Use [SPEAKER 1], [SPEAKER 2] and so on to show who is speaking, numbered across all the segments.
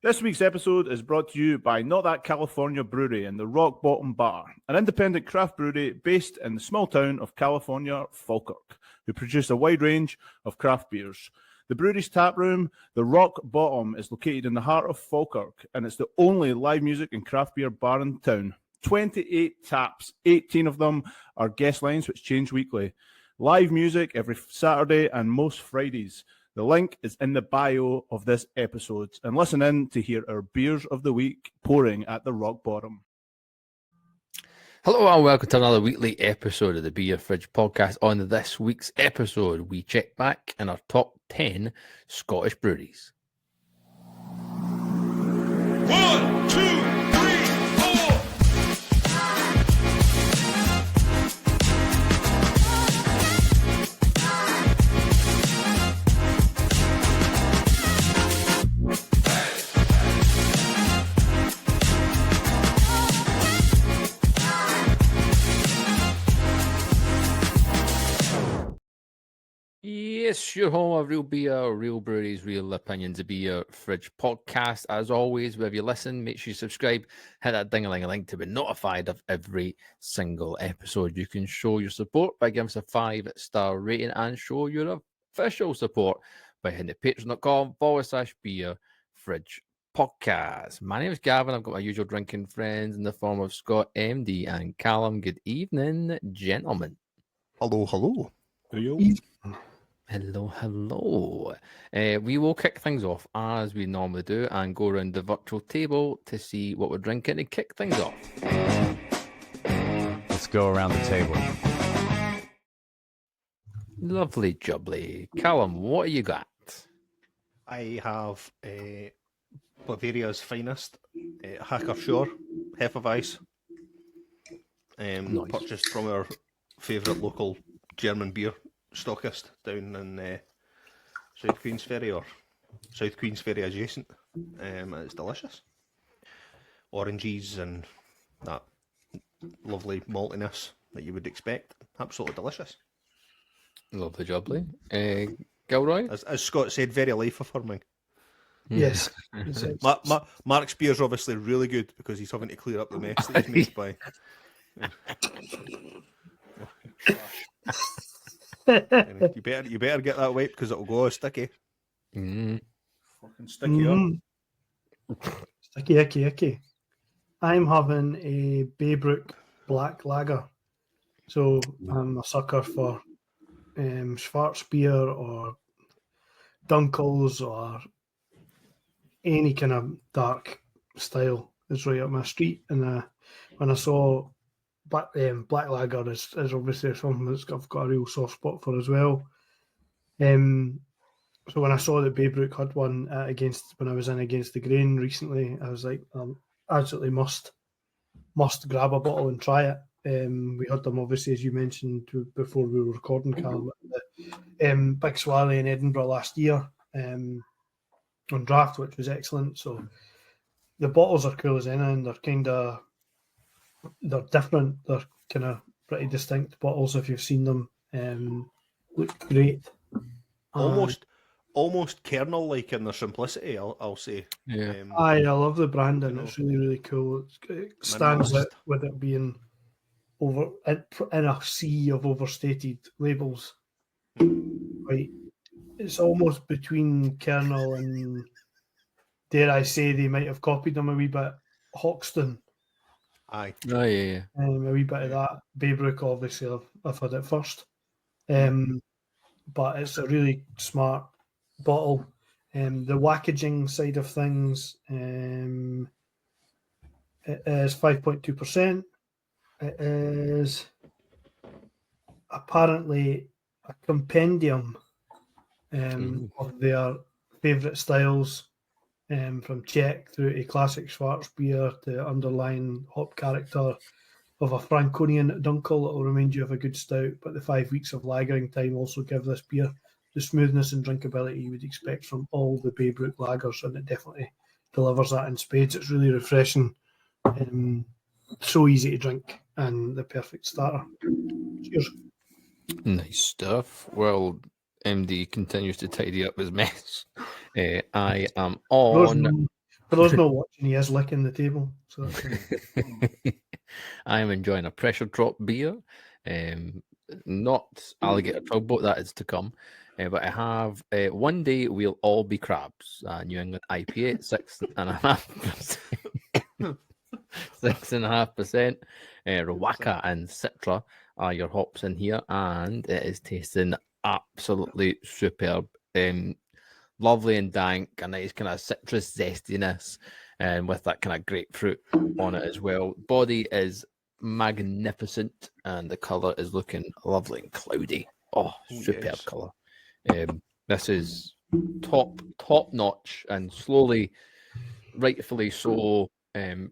[SPEAKER 1] This week's episode is brought to you by Not That California Brewery and the Rock Bottom Bar, an independent craft brewery based in the small town of California, Falkirk, who produce a wide range of craft beers. The brewery's tap room, the Rock Bottom, is located in the heart of Falkirk, and it's the only live music and craft beer bar in town. 28 taps, 18 of them are guest lines which change weekly. Live music every Saturday and most Fridays. The link is in the bio of this episode. And listen in to hear our beers of the week pouring at the Rock Bottom.
[SPEAKER 2] Hello and welcome to another weekly episode of the Beer Fridge podcast. On this week's episode, we check back in our top 10 Scottish breweries.
[SPEAKER 3] 1, 2, 3, 4.
[SPEAKER 2] Yes, your home of real beer, real breweries, real opinions, the Beer Fridge podcast. As always, wherever you listen, make sure you subscribe, hit that ding-a-ling-a-ling to be notified of every single episode. You can show your support by giving us a 5-star rating and show your official support by heading to patreon.com/Beer Fridge podcast. My name is Gavin. I've got my usual drinking friends in the form of Scott, MD, and Callum. Good evening, gentlemen.
[SPEAKER 4] Hello, hello.
[SPEAKER 2] Hello. We will kick things off as we normally do and go around the virtual table to see what we're drinking and kick things off.
[SPEAKER 4] Let's go around the table.
[SPEAKER 2] Lovely jubbly. Callum, what you got?
[SPEAKER 5] I have Bavaria's finest, Hacker Shore, Hefeweiss,
[SPEAKER 2] Nice.
[SPEAKER 5] purchased from our favourite local German beer stockist down in South Queensferry or South Queensferry adjacent. It's delicious. Oranges and that lovely maltiness that you would expect. Absolutely delicious.
[SPEAKER 2] Lovely jubbly. Gilroy?
[SPEAKER 5] As Scott said, very life affirming.
[SPEAKER 6] Yes.
[SPEAKER 5] Mark's beer's obviously really good because he's having to clear up the mess that he's made by. You better get that wiped because it'll go all sticky.
[SPEAKER 2] Mm.
[SPEAKER 1] Fucking sticky up.
[SPEAKER 6] Sticky icky. I'm having a Baybrook Black Lager. So I'm a sucker for Schwarzbier or Dunkels or any kind of dark style is right up my street. And when I saw Black Lager is obviously something that I've got a real soft spot for as well. So when I saw that Baybrook had one when I was in Against the Grain recently, I was like, absolutely must grab a bottle and try it. We had them obviously, as you mentioned before we were recording, Carl, the Big Swally in Edinburgh last year on draft, which was excellent. So the bottles are cool as any, and they're different. They're kind of pretty distinct bottles if you've seen them. Look great.
[SPEAKER 5] Almost kernel-like in their simplicity, I'll say.
[SPEAKER 2] Yeah.
[SPEAKER 6] I love the branding.
[SPEAKER 5] you know,
[SPEAKER 6] It's really, really cool. It stands out with it being over in a sea of overstated labels. Right, it's almost between Kernel and, dare I say, they might have copied them a wee bit. Hoxton.
[SPEAKER 5] Aye.
[SPEAKER 2] Oh, yeah.
[SPEAKER 6] A wee bit of that. Baybrook, obviously, I've had it first. But it's a really smart bottle. The packaging side of things, it is 5.2%. It is apparently a compendium of their favourite styles, from Czech through to classic Schwarzbier to underlying hop character of a Franconian Dunkel that will remind you of a good stout, but the 5 weeks of lagering time also give this beer the smoothness and drinkability you would expect from all the Baybrook lagers, and it definitely delivers that in spades. It's really refreshing, so easy to drink, and the perfect starter. Cheers.
[SPEAKER 2] Nice stuff. Well, MD continues to tidy up his mess. I am on
[SPEAKER 6] For those not watching, he is licking the table. So that's
[SPEAKER 2] I am enjoying a pressure drop beer. Not alligator tugboat, that is to come. But I have One Day We'll All Be Crabs, New England IPA, 6.5%. 6.5%. Rawaka and Citra are your hops in here, and it is tasting absolutely superb. Lovely and dank, a nice kind of citrus zestiness, and with that kind of grapefruit on it as well. Body is magnificent, and the color is looking lovely and cloudy. Oh, superb
[SPEAKER 5] yes.
[SPEAKER 2] color. This is top notch, and slowly, rightfully so.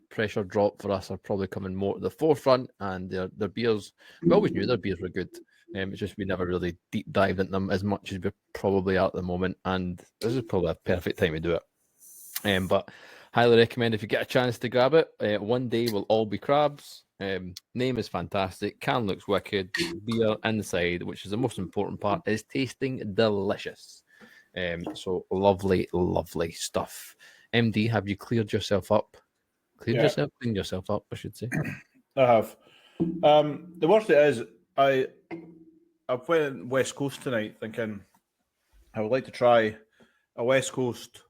[SPEAKER 2] Pressure drop for us are probably coming more to the forefront, and their beers. We always knew their beers were good. It's just we never really deep dived into them as much as we probably are at the moment, and this is probably a perfect time to do it. But highly recommend if you get a chance to grab it. One Day We'll All Be Crabs. Name is fantastic. Can looks wicked. Beer inside, which is the most important part, is tasting delicious. So lovely, lovely stuff. MD, have you cleared yourself up? Cleaned yourself up, I should say.
[SPEAKER 1] I have. The worst it is, I went West Coast tonight thinking I would like to try a West Coast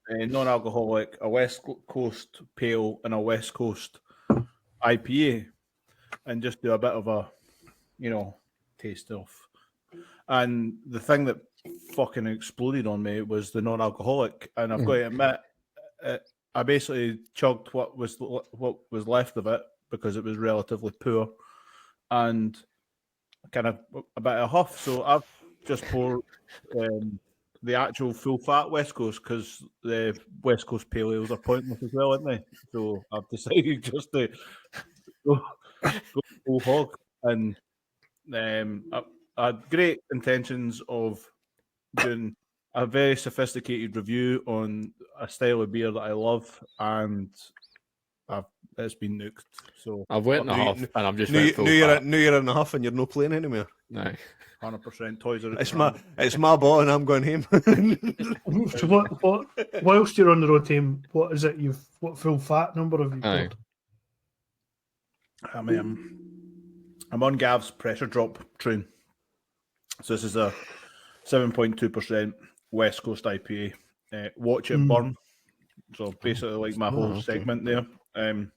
[SPEAKER 1] non-alcoholic, a West Coast pale, and a West Coast IPA, and just do a bit of a, taste off. And the thing that fucking exploded on me was the non-alcoholic, and I've got to admit, I basically chugged what was left of it because it was relatively poor, and kind of a bit of huff. So I've just poured the actual full fat West Coast, because the West Coast pale ales are pointless as well, aren't they? So I've decided just to go full hog, and I had great intentions of doing a very sophisticated review on a style of beer that I love, and it's been nuked. So
[SPEAKER 2] I've went and a half, and I'm just
[SPEAKER 5] New
[SPEAKER 2] went full
[SPEAKER 5] Year
[SPEAKER 2] fat.
[SPEAKER 5] New Year and a half, and you're not playing anymore.
[SPEAKER 2] No.
[SPEAKER 1] 100% Toys R Us.
[SPEAKER 5] It's my ball, and I'm going home.
[SPEAKER 6] So what? Whilst you're on the road team, what is it? What full fat number have you
[SPEAKER 2] Aye.
[SPEAKER 6] poured?
[SPEAKER 1] I'm on Gav's pressure drop train. So this is a 7.2% West Coast IPA. Watch it burn. So basically, like my whole segment there. And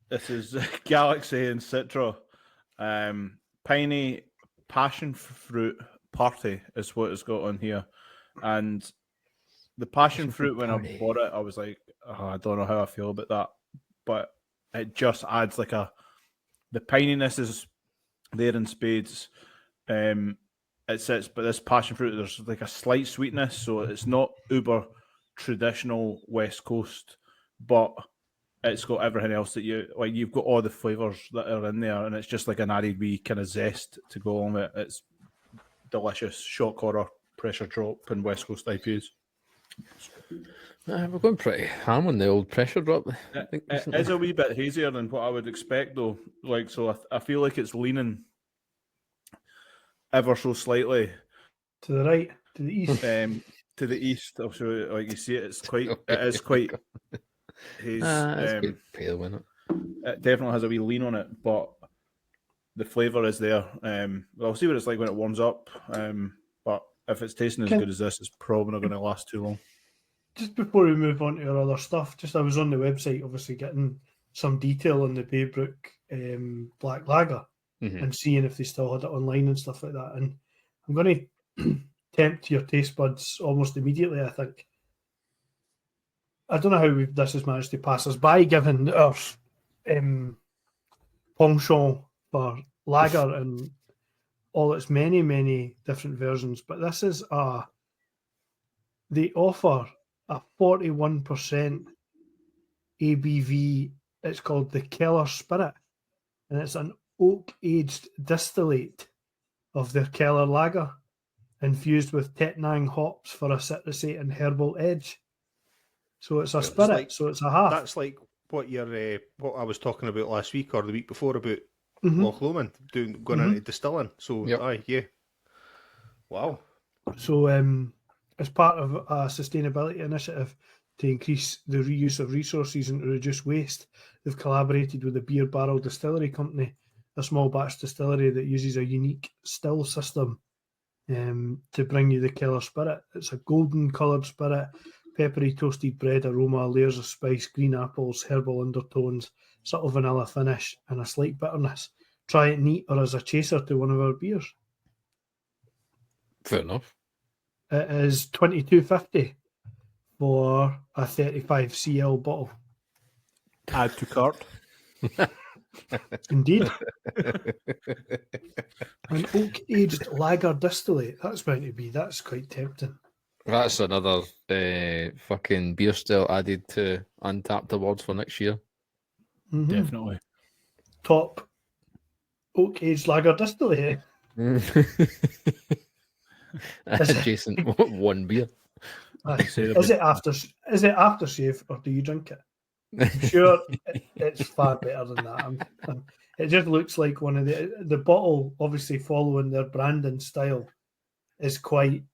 [SPEAKER 1] this is Galaxy and Citra. Piney passion fruit party is what it's got on here. And the passion fruit, when I bought it, I was like, I don't know how I feel about that. But it just adds like the pininess is there in spades. It sits, but this passion fruit, there's like a slight sweetness, so it's not uber traditional West Coast, but it's got everything else that you've got all the flavors that are in there, and it's just like an added wee kind of zest to go along with it. It's delicious. Shock horror, pressure drop, and West Coast IPAs.
[SPEAKER 2] We're going pretty ham on the old pressure drop.
[SPEAKER 1] It is a wee bit hazier than what I would expect, though. Like, so I feel like it's leaning ever so slightly
[SPEAKER 6] To the right, to the east.
[SPEAKER 1] to the east. So, like you see, it is quite hazy.
[SPEAKER 2] It's quite pale, isn't it?
[SPEAKER 1] It definitely has a wee lean on it, but the flavour is there. I'll see what it's like when it warms up. But if it's tasting as good as this, it's probably not going to last too long.
[SPEAKER 6] Just before we move on to our other stuff, I was on the website, obviously getting some detail on the Baybrook Black Lager and seeing if they still had it online and stuff like that. And I'm going to tempt your taste buds almost immediately, I think. I don't know how this has managed to pass us by, given our penchant for lager and all its many, many different versions. But this is they offer a 41% ABV. It's called the Keller Spirit, and it's an oak-aged distillate of their Keller Lager, infused with Tettnang hops for a citrusy and herbal edge. So it's a spirit, so it's a half.
[SPEAKER 5] That's like what what I was talking about last week or the week before about Loch Lomond going into distilling. So, wow.
[SPEAKER 6] So As part of a sustainability initiative to increase the reuse of resources and to reduce waste, they've collaborated with the Beer Barrel Distillery Company, a small batch distillery that uses a unique still system to bring you the killer spirit. It's a golden coloured spirit, peppery toasted bread aroma, layers of spice, green apples, herbal undertones, subtle vanilla finish, and a slight bitterness. Try it neat or as a chaser to one of our beers.
[SPEAKER 2] Fair enough.
[SPEAKER 6] It is $22.50 for a 35 cl bottle.
[SPEAKER 1] Add to cart.
[SPEAKER 6] Indeed. An oak aged lager distillate. That's going to be, that's quite tempting.
[SPEAKER 2] That's another fucking beer still added to Untapped Awards for next year.
[SPEAKER 6] Mhm.
[SPEAKER 1] Definitely.
[SPEAKER 6] Top oak aged lager distillate.
[SPEAKER 2] Jason, one beer.
[SPEAKER 6] Is it aftershave or do you drink it? I'm sure it's far better than that. It just looks like one of the bottle, obviously following their branding style, is quite.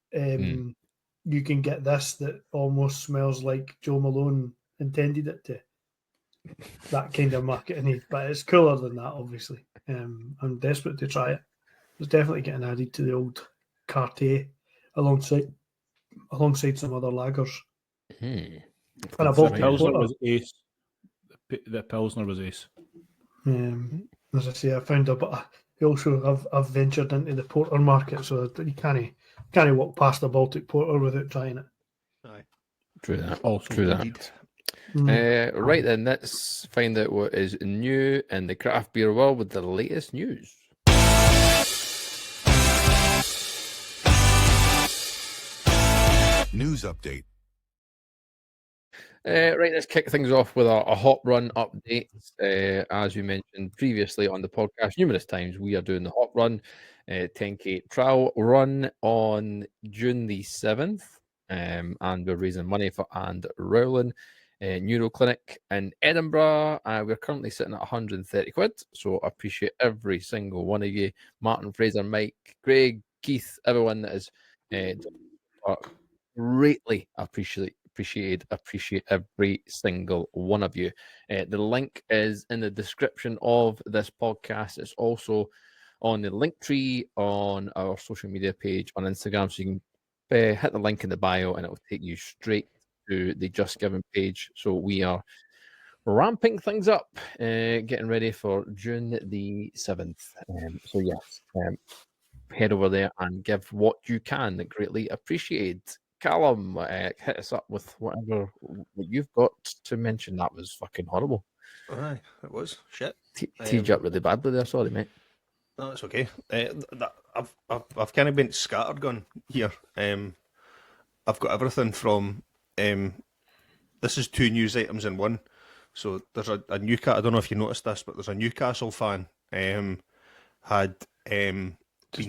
[SPEAKER 6] You can get this that almost smells like Joe Malone intended it to. That kind of marketing, but it's cooler than that, obviously. I'm desperate to try it. It's definitely getting added to the old Cartier alongside some other lagers. And a
[SPEAKER 1] The
[SPEAKER 6] Baltic
[SPEAKER 1] Pilsner
[SPEAKER 6] Porter.
[SPEAKER 1] was ace. The Pilsner was ace.
[SPEAKER 6] As I say, I found also I've ventured into the porter market, so you can't walk past a Baltic Porter without trying it.
[SPEAKER 5] Aye.
[SPEAKER 2] True that.
[SPEAKER 1] Also
[SPEAKER 2] True
[SPEAKER 5] Indeed.
[SPEAKER 2] that. Right then, let's find out what is new in the craft beer world with the latest news.
[SPEAKER 3] News update.
[SPEAKER 2] Right, let's kick things off with a hop run update. As we mentioned previously on the podcast numerous times, we are doing the hop run 10K trial run on June the 7th, and we're raising money for And Rowland Neuro Clinic in Edinburgh. We're currently sitting at 130 quid, so I appreciate every single one of you. Martin, Fraser, Mike, Greg, Keith, everyone that is greatly appreciate every single one of you. The link is in the description of this podcast. It's also on the link tree on our social media page on Instagram, so you can hit the link in the bio and it will take you straight to the Just Giving page. So we are ramping things up, getting ready for June the 7th. So yes, head over there and give what you can. Greatly appreciated. Callum, hit us up with whatever you've got to mention. That was fucking horrible.
[SPEAKER 5] Aye, it was shit.
[SPEAKER 2] Teed you up really badly there. Sorry, mate.
[SPEAKER 5] No, it's okay. I've kind of been scattergun here. I've got everything from. This is 2 news items in one. So there's a Newcastle. I don't know if you noticed this, but there's a Newcastle fan had been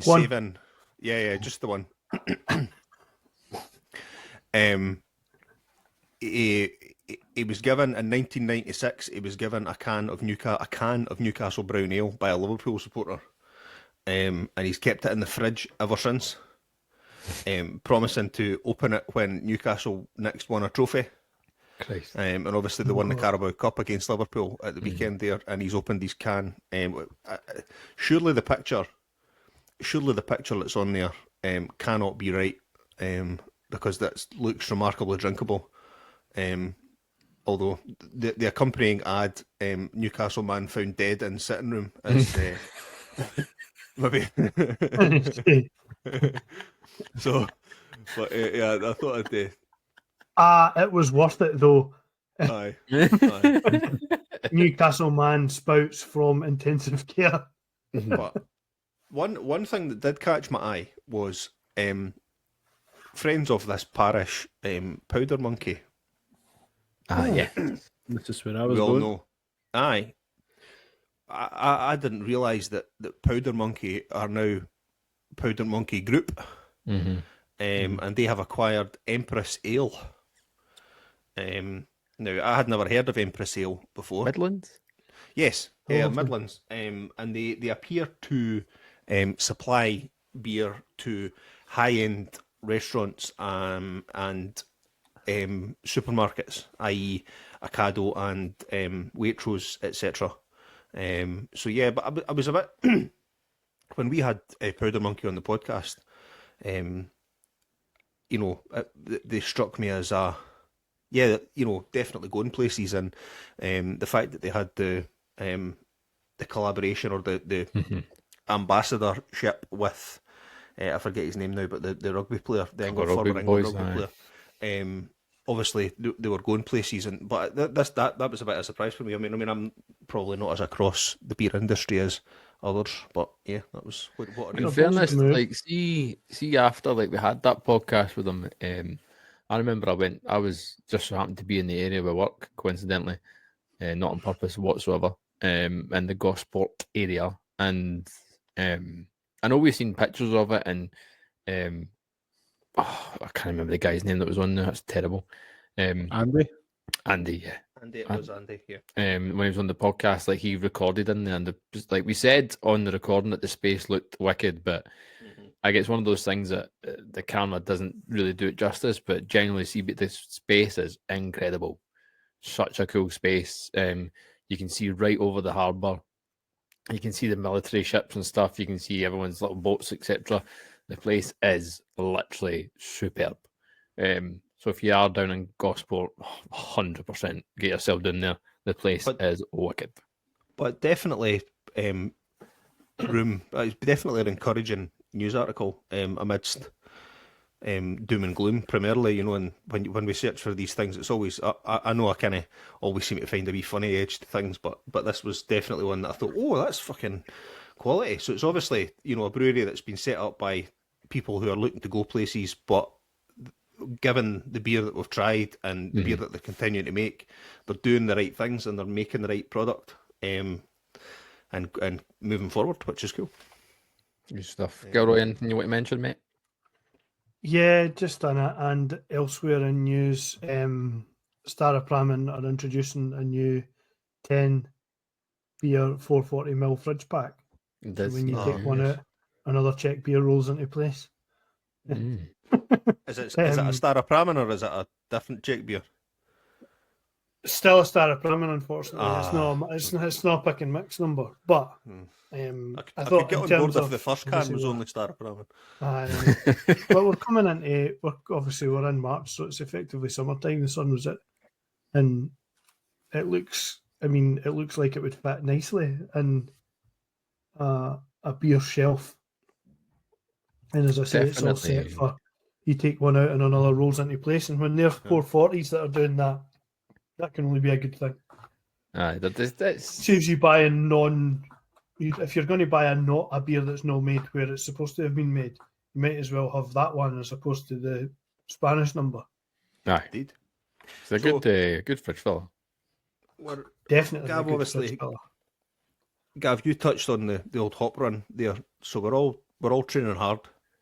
[SPEAKER 6] one.
[SPEAKER 5] saving. Yeah, just the one. He was given in 1996. He was given a can of Newcastle Brown Ale by a Liverpool supporter, and he's kept it in the fridge ever since, promising to open it when Newcastle next won a trophy.
[SPEAKER 2] Christ.
[SPEAKER 5] And obviously they won the Carabao Cup against Liverpool at the weekend there, and he's opened his can. Surely the picture that's on there cannot be right, because that looks remarkably drinkable. Although the accompanying ad, Newcastle man found dead in sitting room, is maybe. So, but yeah, I thought I'd.
[SPEAKER 6] It was worth it though.
[SPEAKER 5] Aye.
[SPEAKER 6] Newcastle man spouts from intensive care.
[SPEAKER 5] But one thing that did catch my eye was friends of this parish, Powder Monkey.
[SPEAKER 2] Yeah.
[SPEAKER 1] This is where I was
[SPEAKER 5] We all
[SPEAKER 1] going.
[SPEAKER 5] know. Aye. I didn't realise that Powder Monkey are now Powder Monkey Group.
[SPEAKER 2] Mm-hmm.
[SPEAKER 5] And they have acquired Empress Ale. Now, I had never heard of Empress Ale before.
[SPEAKER 2] Midlands?
[SPEAKER 5] Yes,
[SPEAKER 6] lovely.
[SPEAKER 5] Midlands. And they appear to supply beer to high-end restaurants and supermarkets, i.e. Ocado and Waitrose, etc. So yeah, but I was a bit when we had Powder Monkey on the podcast, you know, they struck me as definitely going places, and the fact that they had the collaboration or the ambassadorship with I forget his name now, but the rugby player, the former England rugby player. Obviously, they were going places, but that was a bit of a surprise for me. I mean, I'm probably not as across the beer industry as others, but yeah, that was what.
[SPEAKER 2] In fairness, like see after like we had that podcast with them, I remember I was just so happened to be in the area where work, coincidentally, not on purpose whatsoever, in the Gosport area, and I know we've seen pictures of it, and I can't remember the guy's name that was on there. That's terrible.
[SPEAKER 1] Andy,
[SPEAKER 5] Andy,
[SPEAKER 2] yeah.
[SPEAKER 5] it was Andy, yeah.
[SPEAKER 2] When he was on the podcast, like he recorded in there, and like we said on the recording that the space looked wicked, but I guess one of those things that the camera doesn't really do it justice. But genuinely, see, this space is incredible. Such a cool space. You can see right over the harbour. You can see the military ships and stuff. You can see everyone's little boats, etc. The place is literally superb. So if you are down in Gosport, 100% get yourself down there. The place is wicked.
[SPEAKER 5] But definitely, it's definitely an encouraging news article amidst doom and gloom primarily, you know, and when we search for these things, it's always, I know I kind of always seem to find a wee funny edge to things, but this was definitely one that I thought, oh, that's fucking quality. So it's obviously, you know, a brewery that's been set up by people who are looking to go places, but given the beer that we've tried and the beer that they're continuing to make, they're doing the right things and they're making the right product, and moving forward, which is cool.
[SPEAKER 2] Good stuff. Gilroy, anything you want to mention, mate?
[SPEAKER 6] Yeah, just on it. And elsewhere in news, Starapramen are introducing a new 10 beer 440ml fridge pack. So when you take one out, another Czech beer rolls into place.
[SPEAKER 5] Is it a Starapramen or is it a different Czech beer?
[SPEAKER 6] Still a Starapramen, unfortunately. It's not a pick and mix number, but
[SPEAKER 5] I could get on board if the first can was only Starapramen.
[SPEAKER 6] Well, we're in March, so it's effectively summertime. The sun was out, and it looks like it would fit nicely in a beer shelf. And as I say, it's all set for you take one out and another rolls into place. And when there's 440s that are doing that, that can only be a good thing. Saves you buying if you're going to buy a beer that's not made where it's supposed to have been made, you might as well have that one as opposed to the Spanish number.
[SPEAKER 2] Aye, indeed. It's a good fridge filler.
[SPEAKER 6] Definitely.
[SPEAKER 5] Gav, obviously. Gav, you touched on the old hop run there, so we're all training hard.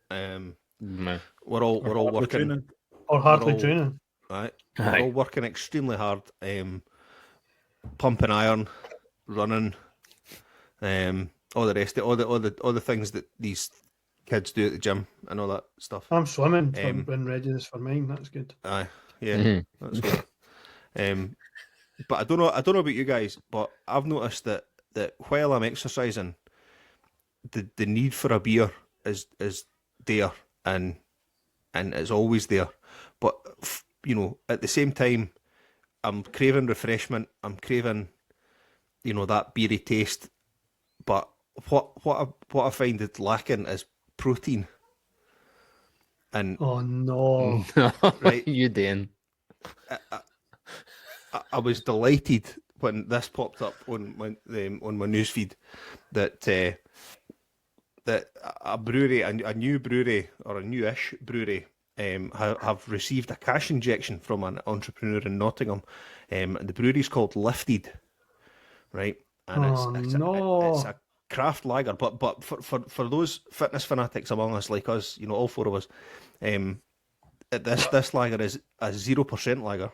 [SPEAKER 5] We're all working
[SPEAKER 6] training. Or hardly training.
[SPEAKER 5] Right. We're all working extremely hard. Pumping iron, running, all the rest, all the things that these kids do at the gym and all that stuff.
[SPEAKER 6] I'm swimming in readiness for mine. That's good.
[SPEAKER 5] Aye, yeah, that's good. But I don't know about you guys, but I've noticed that while I'm exercising, the need for a beer is there and is always there. But you know, at the same time, I'm craving refreshment. I'm craving, you know, that beery taste. But what I find it lacking is protein. And
[SPEAKER 6] oh no,
[SPEAKER 5] right,
[SPEAKER 2] you Dan.
[SPEAKER 5] I was delighted when this popped up on my newsfeed that a brewery, a new brewery or a newish brewery, have received a cash injection from an entrepreneur in Nottingham. The brewery's called Lifted, right? And it's a craft lager, but for those fitness fanatics among us, like us, you know, all four of us, this lager is a 0% lager.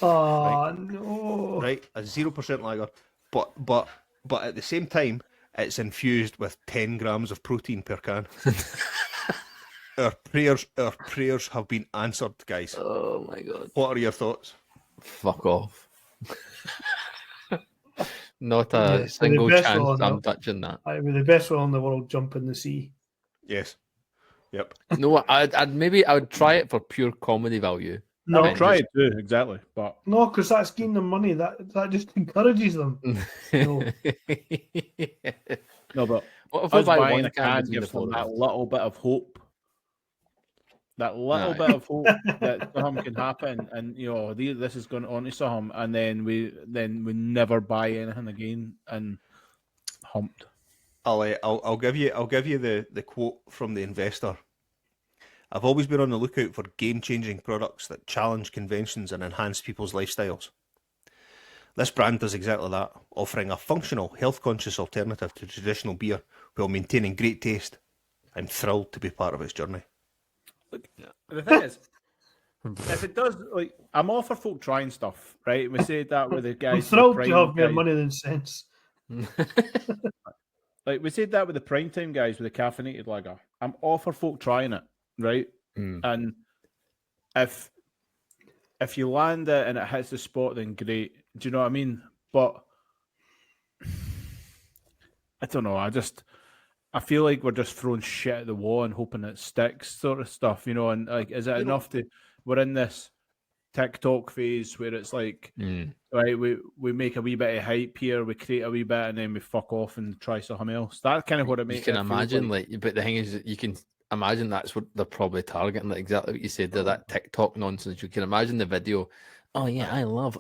[SPEAKER 6] Oh no!
[SPEAKER 5] Right, a 0% lager, but at the same time, it's infused with 10 grams of protein per can. our prayers have been answered, guys.
[SPEAKER 2] Oh my god.
[SPEAKER 5] What are your thoughts?
[SPEAKER 2] Fuck off. Not
[SPEAKER 6] Yeah,
[SPEAKER 2] a
[SPEAKER 6] so the
[SPEAKER 2] single
[SPEAKER 6] best
[SPEAKER 2] chance
[SPEAKER 6] one,
[SPEAKER 2] I'm touching that.
[SPEAKER 6] I would the best one in the world jump in the sea.
[SPEAKER 5] Yes. Yep.
[SPEAKER 2] No, I would try it for pure comedy value.
[SPEAKER 6] No,
[SPEAKER 1] I'll try it too, exactly. But
[SPEAKER 6] no, because that's giving them money. That just encourages them. No.
[SPEAKER 1] no, but
[SPEAKER 2] What if we
[SPEAKER 1] us
[SPEAKER 2] buy
[SPEAKER 1] buying
[SPEAKER 2] one
[SPEAKER 1] a
[SPEAKER 2] can
[SPEAKER 1] can
[SPEAKER 2] between the
[SPEAKER 1] gives them
[SPEAKER 2] four
[SPEAKER 1] that
[SPEAKER 2] of us?
[SPEAKER 1] little bit of hope. That little
[SPEAKER 2] Aye.
[SPEAKER 1] bit of hope that something can happen, and this is going on to something, and then we never buy anything again, and humped.
[SPEAKER 5] I'll give you the quote from the investor. I've always been on the lookout for game-changing products that challenge conventions and enhance people's lifestyles. This brand does exactly that, offering a functional, health-conscious alternative to traditional beer while maintaining great taste. I'm thrilled to be part of its journey.
[SPEAKER 1] Look, the thing is, if it does, like, I'm all for folk trying stuff, right? We said that with the
[SPEAKER 6] I'm
[SPEAKER 1] guys.
[SPEAKER 6] thrilled
[SPEAKER 1] the
[SPEAKER 6] to
[SPEAKER 1] Prime
[SPEAKER 6] have more
[SPEAKER 1] guys.
[SPEAKER 6] money than sense.
[SPEAKER 1] Like we said that with the prime time guys with the caffeinated lager. I'm all for folk trying it, right?
[SPEAKER 2] Mm.
[SPEAKER 1] And if you land it and it hits the spot, then great. Do you know what I mean? But I don't know. I feel like we're just throwing shit at the wall and hoping it sticks, sort of stuff, And like, is it enough to? We're in this TikTok phase where it's like, right, we make a wee bit of hype here, we create a wee bit, and then we fuck off and try something else. That's kind of what it makes.
[SPEAKER 2] You can imagine, but the thing is, you can imagine that's what they're probably targeting. Like exactly what you said there, that TikTok nonsense. You can imagine the video. Oh yeah, I love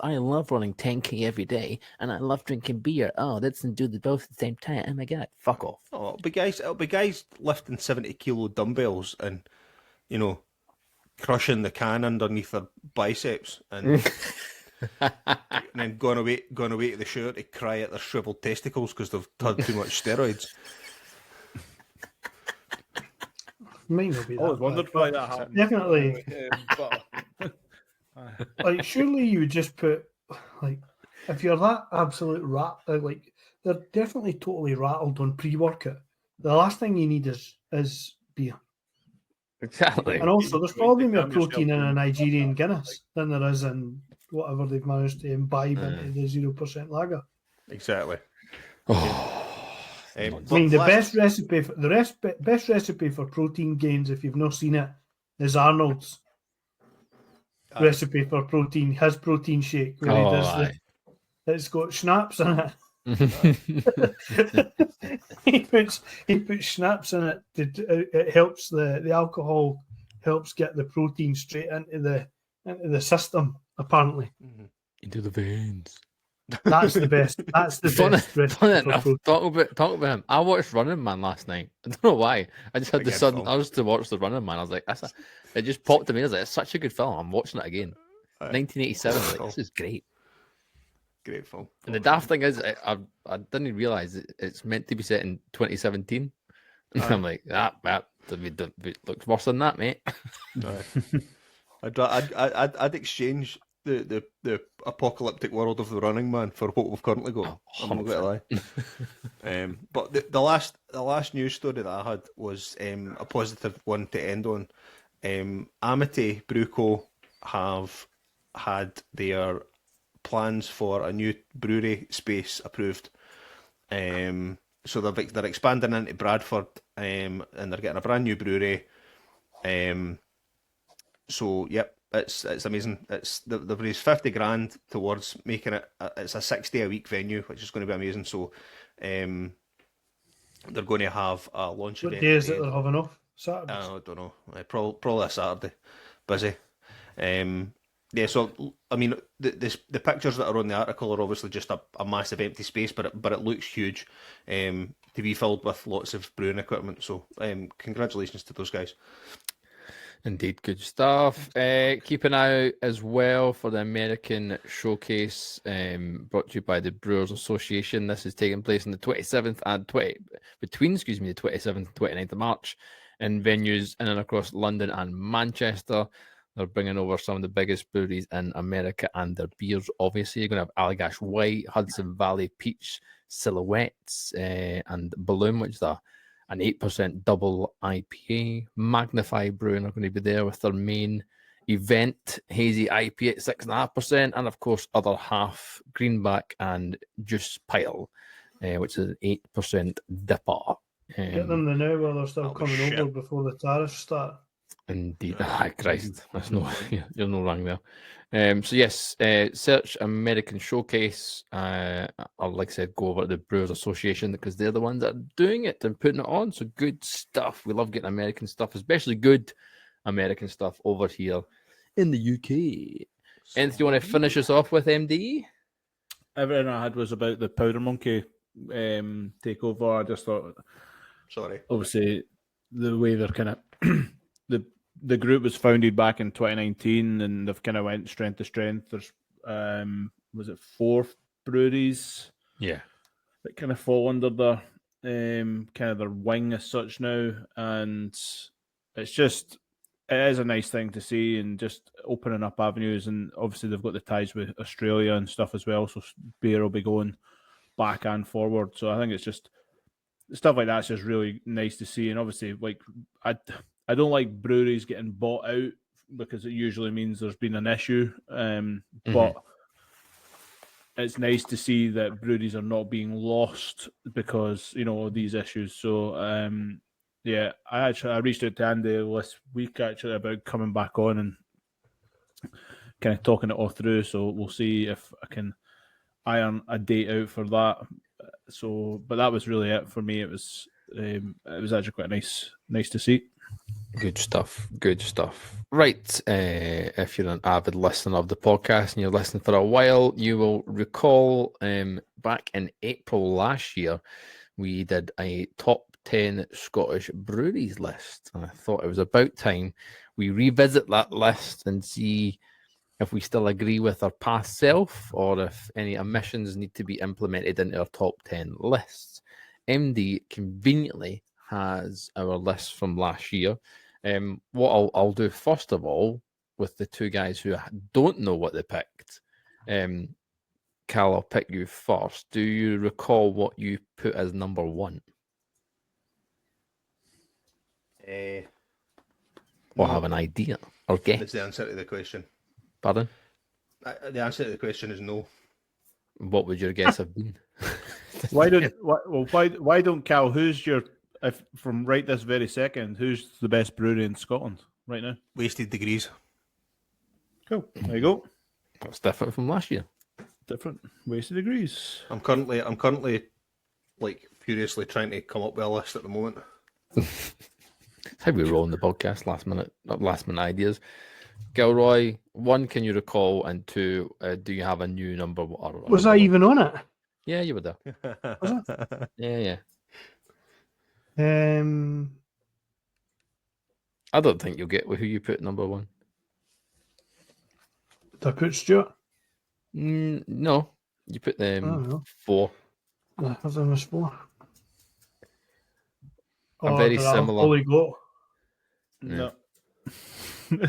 [SPEAKER 2] running 10K every day, and I love drinking beer. Oh, let's do the both at the same time. Oh my god, fuck off.
[SPEAKER 5] Oh, it'll be guys lifting 70-kilo dumbbells and crushing the can underneath their biceps and, and then going away to the shower to cry at their shriveled testicles because they've had too much steroids.
[SPEAKER 6] Might not be
[SPEAKER 1] I always
[SPEAKER 6] that
[SPEAKER 1] wondered
[SPEAKER 6] bad,
[SPEAKER 1] why
[SPEAKER 6] but
[SPEAKER 1] that happened.
[SPEAKER 6] definitely.
[SPEAKER 1] But,
[SPEAKER 6] Like, surely you would just put, like, if you're that absolute rat, like, they're definitely totally rattled on pre-workout. The last thing you need is beer.
[SPEAKER 2] Exactly.
[SPEAKER 6] And also, there's probably more
[SPEAKER 1] Calm yourself
[SPEAKER 6] protein in a
[SPEAKER 1] down.
[SPEAKER 6] Nigerian Guinness than there is in whatever they've managed to imbibe into the 0% lager.
[SPEAKER 5] Exactly.
[SPEAKER 6] I mean, the best recipe for protein gains, if you've not seen it, is Arnold's recipe for protein. His protein shake, where he does it's got schnapps in it. he puts schnapps in it. It helps the alcohol helps get the protein straight into the system. Apparently,
[SPEAKER 2] into the veins.
[SPEAKER 6] that's the best. That's the best recipe
[SPEAKER 2] Funny
[SPEAKER 6] for
[SPEAKER 2] enough,
[SPEAKER 6] protein.
[SPEAKER 2] talk about him. I watched Running Man last night. I don't know why. I just had the
[SPEAKER 5] good
[SPEAKER 2] sudden
[SPEAKER 5] film.
[SPEAKER 2] urge to watch the Running Man. I was like, it just popped to me. I was like, it's such a good film. I'm watching it again. 1987. Like, this is great.
[SPEAKER 5] Great film.
[SPEAKER 2] And the daft thing is, I didn't realize it's meant to be set in 2017. I'm like, that looks worse than that, mate.
[SPEAKER 5] I'd exchange the apocalyptic world of the Running Man for what we've currently got. I'm not going to lie. But the last news story that I had was a positive one to end on. Amity Brewco have had their plans for a new brewery space approved. So they're expanding into Bradford, and they're getting a brand new brewery. So yep, it's amazing. They've raised 50 grand towards making it. It's a 6-day-a-week venue, which is going to be amazing. So, they're going to have a launch
[SPEAKER 6] What
[SPEAKER 5] event.
[SPEAKER 6] day is it they're having off? Saturdays.
[SPEAKER 5] I don't know. Probably a Saturday. Busy. Yeah. So I mean, the pictures that are on the article are obviously just a massive empty space, but it looks huge. To be filled with lots of brewing equipment. So, congratulations to those guys.
[SPEAKER 2] Indeed, good stuff. Keep an eye out as well for the American Showcase, brought to you by the Brewers Association. This is taking place on the 27th and the 27th and 29th of March in venues in and across London and Manchester. They're bringing over some of the biggest breweries in America and their beers. Obviously, you're going to have Allagash White, Hudson Valley Peach, Silhouettes, and Balloon, which is a an 8% double IPA. Magnify Brewing are going to be there with their main event, Hazy IPA at 6.5%, and of course, other half, Greenback and Juice Pile, which is an 8% dipper.
[SPEAKER 6] Get them the now while they're still
[SPEAKER 5] That'll be
[SPEAKER 6] coming
[SPEAKER 5] shit.
[SPEAKER 6] over before the tariffs start.
[SPEAKER 2] Indeed. Ah, Christ. That's no, you're no wrong there. So, yes, search American Showcase. I'll, like I said, go over to the Brewers Association because they're the ones that are doing it and putting it on. So, good stuff. We love getting American stuff, especially good American stuff over here in the UK. Anything you want to finish us off with, MD?
[SPEAKER 1] Everything I had was about the Powder Monkey takeover. I just thought,
[SPEAKER 5] Sorry.
[SPEAKER 1] obviously, the way they're kind of the group was founded back in 2019, and they've kind of went strength to strength. There's was it 4 breweries?
[SPEAKER 2] Yeah.
[SPEAKER 1] That kind of fall under their kind of their wing as such now, and it's just it is a nice thing to see and just opening up avenues. And obviously they've got the ties with Australia and stuff as well, so beer will be going back and forward. So I think it's just stuff like that's just really nice to see. And obviously, like I don't like breweries getting bought out because it usually means there's been an issue. But it's nice to see that breweries are not being lost because, you know, these issues. So, yeah, I reached out to Andy last week actually about coming back on and kind of talking it all through. So we'll see if I can iron a date out for that. So, but that was really it for me. It was actually quite nice to see.
[SPEAKER 2] Good stuff. Good stuff. Right. If you're an avid listener of the podcast and you're listening for a while, you will recall back in April last year, we did a top 10 Scottish breweries list. And I thought it was about time we revisit that list and see if we still agree with our past self or if any omissions need to be implemented into our top 10 lists. MD conveniently has our list from last year. What I'll do first of all with the two guys who don't know what they picked, Cal, I'll pick you first. Do you recall what you put as number 1? Or have an idea? Or guess?
[SPEAKER 5] That's the answer to the question.
[SPEAKER 2] Pardon?
[SPEAKER 5] The answer to the question is no.
[SPEAKER 2] What would your guess have been?
[SPEAKER 1] Why don't Cal? Who's your from right this very second? Who's the best brewery in Scotland right now?
[SPEAKER 5] Wasted Degrees.
[SPEAKER 1] Cool. There you go.
[SPEAKER 2] That's different from last year.
[SPEAKER 1] Different. Wasted Degrees.
[SPEAKER 5] I'm currently like furiously trying to come up with a list at the moment.
[SPEAKER 2] How we roll in the podcast, last minute ideas. Gilroy, 1, can you recall? And 2, do you have a new number?
[SPEAKER 6] Was I even on it?
[SPEAKER 2] Yeah, you were there. Yeah. I don't think you'll get who you put number 1.
[SPEAKER 6] Did I put Stuart?
[SPEAKER 2] No, you put them 4.
[SPEAKER 6] I have them as 4.
[SPEAKER 2] A very similar.
[SPEAKER 6] Holy go.
[SPEAKER 1] No.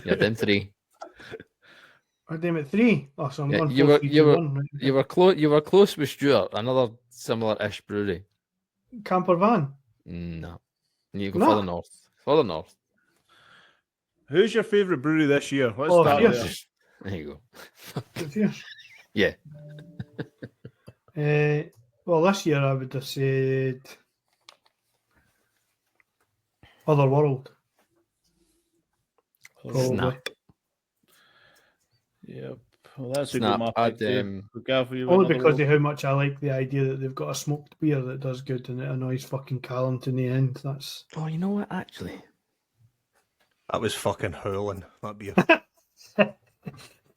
[SPEAKER 2] Yeah, then 3.
[SPEAKER 6] I damn it, 3. Oh, so I'm
[SPEAKER 2] Yeah,
[SPEAKER 6] on
[SPEAKER 2] you
[SPEAKER 6] 4,
[SPEAKER 2] were
[SPEAKER 6] 3,
[SPEAKER 2] you
[SPEAKER 6] 2,
[SPEAKER 2] were
[SPEAKER 6] 1, right?
[SPEAKER 2] you were close. You were close with Stuart. Another similar-ish brewery.
[SPEAKER 6] Camper van.
[SPEAKER 2] No, you go
[SPEAKER 6] No.
[SPEAKER 2] further north. Further north.
[SPEAKER 1] Who's your favourite brewery this year? Let's
[SPEAKER 6] Oh,
[SPEAKER 1] start
[SPEAKER 6] Fierce.
[SPEAKER 1] there.
[SPEAKER 2] There you go.
[SPEAKER 6] Fierce.
[SPEAKER 2] Yeah.
[SPEAKER 6] Well, this year I would have said Otherworld. Probably.
[SPEAKER 2] Snap.
[SPEAKER 1] Yep. Well, that's a
[SPEAKER 2] Snap.
[SPEAKER 1] good map.
[SPEAKER 2] I'd,
[SPEAKER 6] Only because of how much I like the idea that they've got a smoked beer that does good and it annoys fucking Callum to the end. That's
[SPEAKER 2] Oh, you know what? Actually,
[SPEAKER 5] That was fucking howling, that beer.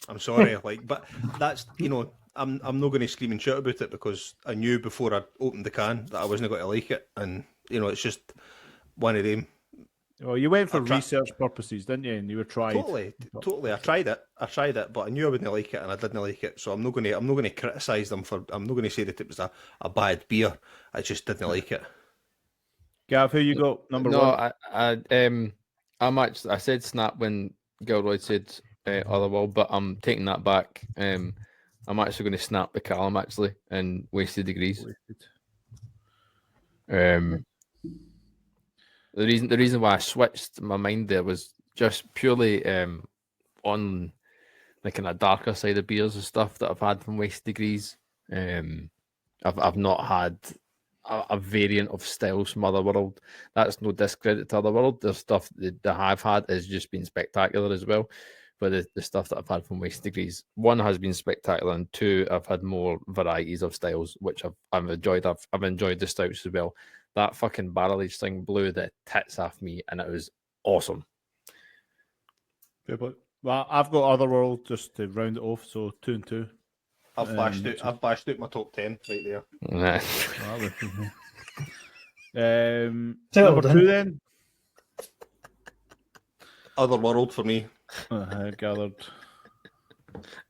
[SPEAKER 5] I'm sorry, but that's, I'm not going to scream and shout about it because I knew before I opened the can that I wasn't going to like it, and it's just one of them.
[SPEAKER 1] Well, you went for research purposes, didn't you? And you were trying.
[SPEAKER 5] Totally. I tried it, but I knew I wouldn't like it, and I didn't like it. So I'm not going to criticise them for. I'm not going to say that it was a bad beer. I just didn't like it.
[SPEAKER 1] Gav, who you got? Number 1.
[SPEAKER 2] No, I said Snap when Gilroy said Otherworld, but I'm taking that back. I'm actually going to snap the Callum actually and Wasted Degrees. The reason why I switched my mind there was just purely on like in a darker side of beers and stuff that I've had from Waste Degrees. I've not had a variant of styles from Otherworld. That's no discredit to Otherworld. The stuff that I have had has just been spectacular as well. But the stuff that I've had from Waste Degrees, one has been spectacular, and two, I've had more varieties of styles, which I've enjoyed. I've enjoyed the stouts as well. That fucking barrel aged thing blew the tits off me, and it was awesome.
[SPEAKER 1] Fair play. Well, I've got Otherworld just to round it off, so 2 and 2.
[SPEAKER 5] I've bashed out my top 10 right there.
[SPEAKER 2] Nah.
[SPEAKER 1] Number 2 then.
[SPEAKER 5] Otherworld for me.
[SPEAKER 1] I gathered.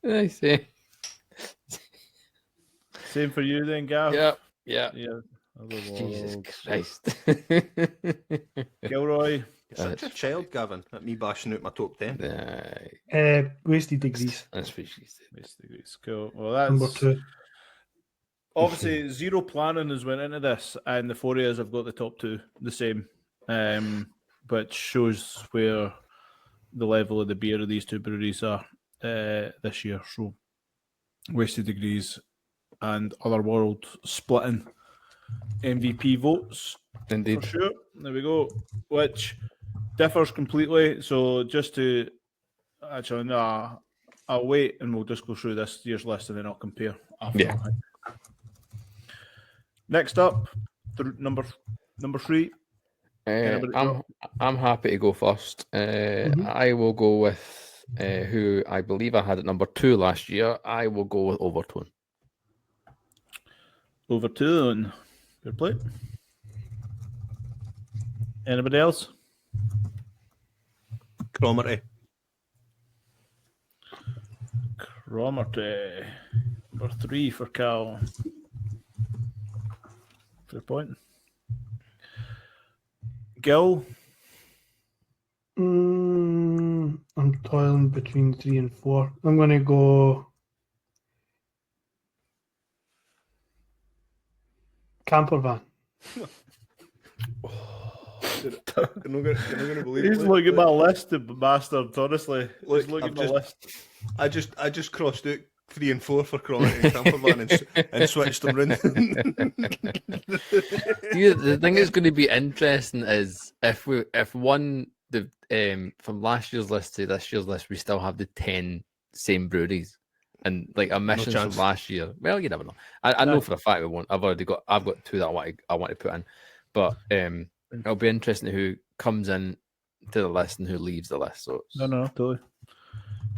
[SPEAKER 2] I see.
[SPEAKER 1] Same for you then, Gav.
[SPEAKER 2] Yeah.
[SPEAKER 1] Otherworld.
[SPEAKER 2] Jesus Christ.
[SPEAKER 1] Gilroy.
[SPEAKER 5] You're such a child, Gavin, at me bashing out my top 10.
[SPEAKER 6] Wasted Degrees.
[SPEAKER 2] That's what she said.
[SPEAKER 1] Waste Degrees. Cool. Well, that's
[SPEAKER 6] Number 2.
[SPEAKER 1] obviously zero planning has went into this, and the 4 years have got the top 2 the same, which shows where the level of the beer of these two breweries are this year. So, Wasted Degrees and Otherworld splitting MVP votes.
[SPEAKER 2] Indeed.
[SPEAKER 1] For sure. There we go. Which differs completely. So just to actually, no, I'll wait and we'll just go through this year's list and then I'll compare.
[SPEAKER 2] Yeah.
[SPEAKER 1] Next up, number 3.
[SPEAKER 2] I'm happy to go first. I will go with who I believe I had at number 2 last year. I will go with Overtone.
[SPEAKER 1] Overtone. Good play. Anybody else?
[SPEAKER 5] Cromarty.
[SPEAKER 1] Cromarty. Number 3 for Cal. Fair point. Gil.
[SPEAKER 6] I'm toiling between 3 and 4. I'm going to go camper van.
[SPEAKER 5] You're not going to believe it.
[SPEAKER 1] He's looking at my list, the bastard, honestly.
[SPEAKER 5] Look,
[SPEAKER 1] He's looking at my
[SPEAKER 5] I've
[SPEAKER 1] list.
[SPEAKER 5] I just crossed out 3 and 4 for Cromarty and Campervan and switched them round.
[SPEAKER 2] The thing that's going to be interesting is if one from last year's list to this year's list, we still have the 10 same breweries and like emissions from last year. Well, you never know. I know for a fact we won't. I've got 2 that I want to put in, but it'll be interesting who comes in to the list and who leaves the list. So
[SPEAKER 1] No, totally.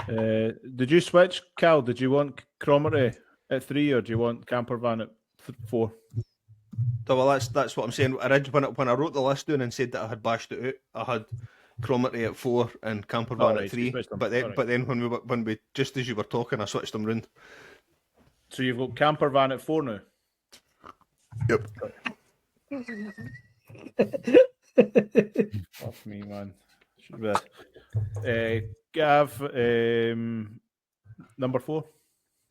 [SPEAKER 1] Did you switch, Cal? Did you want Cromarty at 3 or do you want Campervan at 4?
[SPEAKER 5] So, well, that's what I'm saying. When I wrote the list down and said that I had bashed it out, I had Cromarty at 4 and Campervan at 3. But then when we just as you were talking, I switched them round.
[SPEAKER 1] So you've got Campervan at 4 now.
[SPEAKER 5] Yep.
[SPEAKER 1] Fuck me, man. Gav, number 4.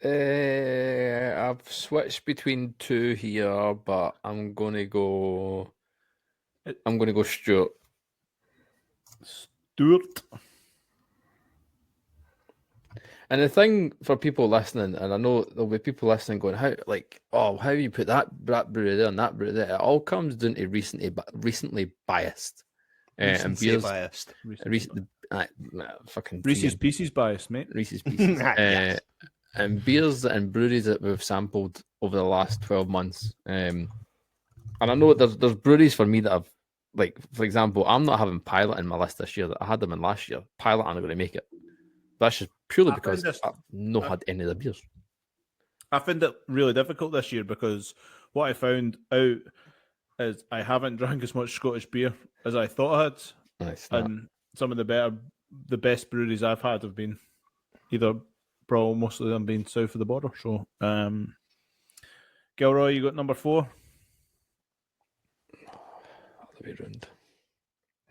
[SPEAKER 2] I've switched between 2 here, but I'm gonna go Stuart. And the thing for people listening, and I know there'll be people listening going, how you put that brewery there and that brewery there? It all comes down to recently biased. And beers
[SPEAKER 5] biased.
[SPEAKER 2] Fucking
[SPEAKER 1] Reese's Pieces bias, mate.
[SPEAKER 2] Reese's Pieces.
[SPEAKER 5] Yes.
[SPEAKER 2] And beers and breweries that we've sampled over the last 12 months. And I know there's breweries for me that I've, like, for example, I'm not having Pilot in my list this year. I had them in last year. Pilot aren't going to make it. That's just purely because I've not had any of the beers.
[SPEAKER 1] I find it really difficult this year because what I found out is I haven't drank as much Scottish beer as I thought I had.
[SPEAKER 2] Nice.
[SPEAKER 1] And some of the best breweries I've had have been either, probably most of them being south of the border. So, Gilroy, you got number 4?
[SPEAKER 2] Other way round.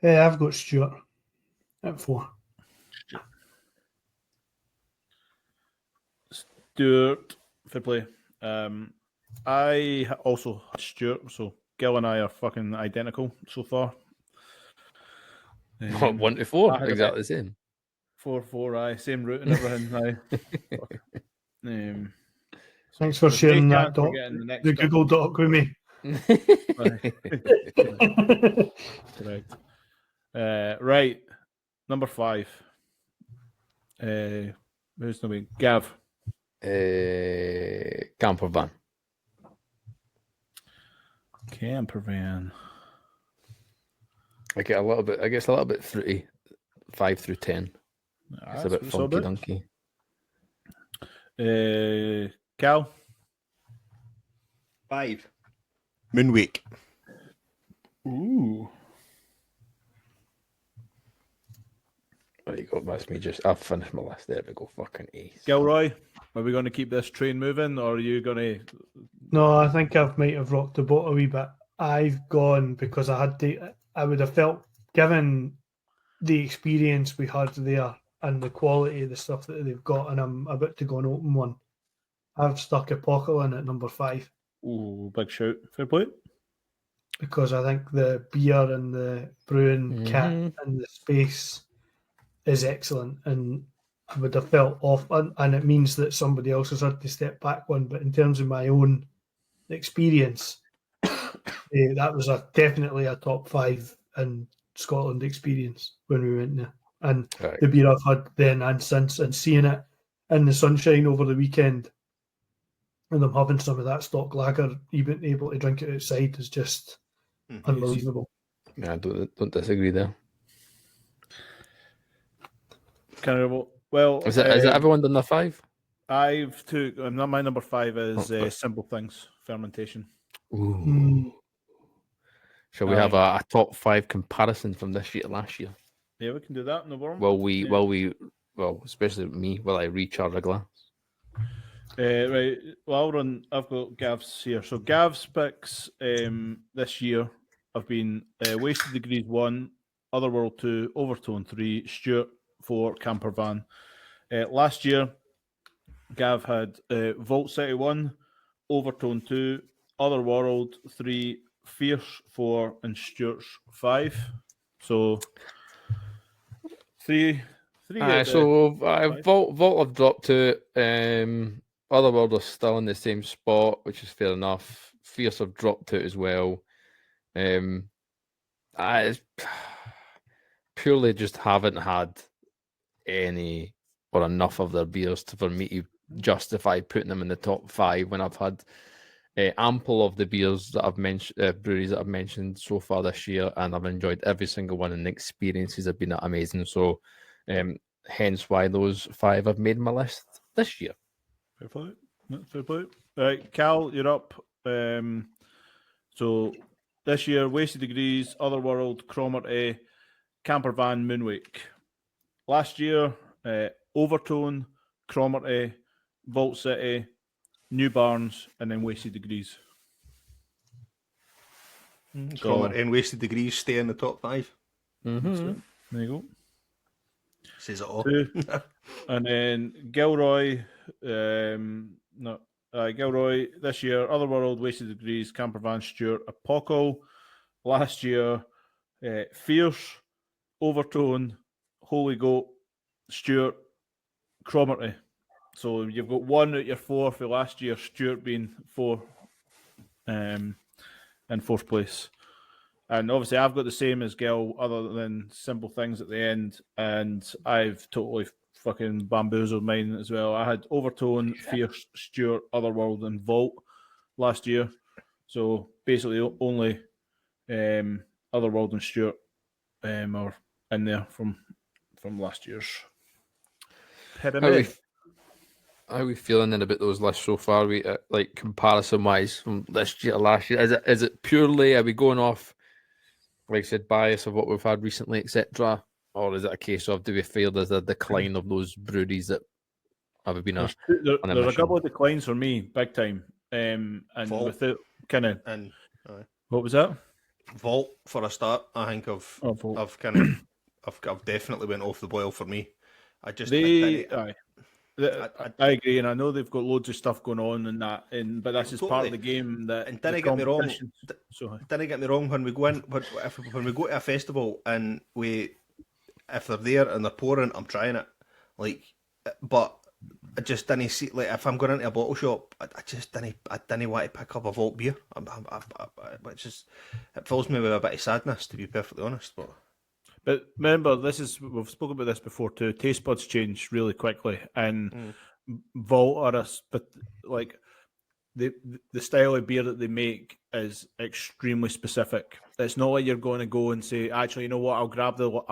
[SPEAKER 6] Yeah, I've got Stuart at 4.
[SPEAKER 1] Stuart, fair play. I also had Stuart, so Gil and I are fucking identical so far.
[SPEAKER 2] 1 to 4,
[SPEAKER 1] I had
[SPEAKER 2] exactly the same.
[SPEAKER 1] 4-4, aye, same route and everything. Aye. Fuck.
[SPEAKER 6] Thanks for
[SPEAKER 1] there's no
[SPEAKER 6] sharing that
[SPEAKER 1] chance we're
[SPEAKER 6] doc,
[SPEAKER 1] getting the next
[SPEAKER 6] the Google
[SPEAKER 1] couple.
[SPEAKER 6] Doc with me.
[SPEAKER 1] Correct. Right, number 5. Who's the Gav?
[SPEAKER 2] Camper van.
[SPEAKER 1] Camper van.
[SPEAKER 2] I guess a little bit fruity. 5 through 10. It's a bit funky dunky.
[SPEAKER 1] Cal?
[SPEAKER 5] 5. Moonwake.
[SPEAKER 1] Ooh.
[SPEAKER 2] There you go. That's me. I've finished my list. There we go. Fucking ace.
[SPEAKER 1] Gilroy, are we going to keep this train moving, or are you going to?
[SPEAKER 6] No, I think I might have rocked the boat a wee bit. I've gone because I had to. I would have felt, given the experience we had there and the quality of the stuff that they've got, and I'm about to go and open one. I've stuck Apocalypse in at number 5.
[SPEAKER 1] Ooh, big shout. Fair play.
[SPEAKER 6] Because I think the beer and the brewing kit and the space is excellent, and I would have felt off, and it means that somebody else has had to step back one. But in terms of my own experience, that was definitely a top 5 in Scotland experience when we went there, and the beer I've had then and since, and seeing it in the sunshine over the weekend, and I'm having some of that stock lager, even able to drink it outside, is just unbelievable.
[SPEAKER 2] Yeah, I don't disagree there.
[SPEAKER 1] Well,
[SPEAKER 2] is it everyone done their 5?
[SPEAKER 1] I've took. Not my number 5 is Simple Things fermentation.
[SPEAKER 2] Ooh. Shall we have a top 5 comparison from this year to last year?
[SPEAKER 1] Yeah, we can do that. No problem.
[SPEAKER 2] Well, especially me, while I recharge a glass.
[SPEAKER 1] Right. Well, I've got Gav's here. So Gav's picks this year have been Wasted Degrees 1, Otherworld 2, Overtone 3, Stuart 4, Camper Van. Last year, Gav had Vault City 1, Overtone 2, Otherworld 3, Fierce 4, and Stuart's 5. So 3.
[SPEAKER 2] Vault have dropped to Otherworld are still in the same spot, which is fair enough. Fierce have dropped to it as well. I purely just haven't had any or enough of their beers for me to justify putting them in the top 5 when I've had ample of the beers that I've mentioned, breweries that I've mentioned so far this year, and I've enjoyed every single one, and the experiences have been amazing. So, hence why those 5 have made my list this year.
[SPEAKER 1] Fair play. Right, Cal, you're up. So this year, Wasted Degrees, Otherworld, Cromarty, Camper Van, Moonwake. Last year, Overtone, Cromarty, Vault City, New Barns, and then Wasted Degrees.
[SPEAKER 5] Cromarty and Wasted Degrees stay in the top 5.
[SPEAKER 1] So, there you go.
[SPEAKER 5] Says it all.
[SPEAKER 1] 2. And then Gilroy, Gilroy this year, Otherworld, Wasted Degrees, Camper Van, Stuart, Apocalypse. Last year, Fierce, Overtone, Holy Goat, Stuart, Cromarty. So you've got 1 out of your 4 for last year, Stuart being 4 in 4th place. And obviously I've got the same as Gil, other than Simple Things at the end, and I've totally fucking bamboozled mine as well. I had Overtone, Fierce, Stuart, Otherworld, and Vault last year. So basically only Otherworld and Stuart are in there from last year's.
[SPEAKER 2] How are we feeling in about those lists so far? We like comparison wise from this year to last year. Is it purely, are we going off, like I said, bias of what we've had recently, etc., or is it a case of, do we feel there's a decline of those breweries that have been
[SPEAKER 1] there's a couple of declines for me, big time, and
[SPEAKER 5] Vault.
[SPEAKER 1] without kind of
[SPEAKER 5] And
[SPEAKER 1] what was that?
[SPEAKER 5] Vault for a start. I think I've definitely went off the boil for me. I
[SPEAKER 1] agree, and I know they've got loads of stuff going on and that, but that's just part of the game. And
[SPEAKER 5] didn't get me wrong. Didn't get me wrong. When we go to a festival and we if they're there and they're pouring, I'm trying it. Like, but I just didn't see, like, if I'm going into a bottle shop, I didn't want to pick up a vault beer. It's just, it fills me with a bit of sadness, to be perfectly honest.
[SPEAKER 1] But remember, we've spoken about this before too. Taste buds change really quickly, and Vault are but like the style of beer that they make is extremely specific. It's not like you're going to go and say, actually, you know what? I'll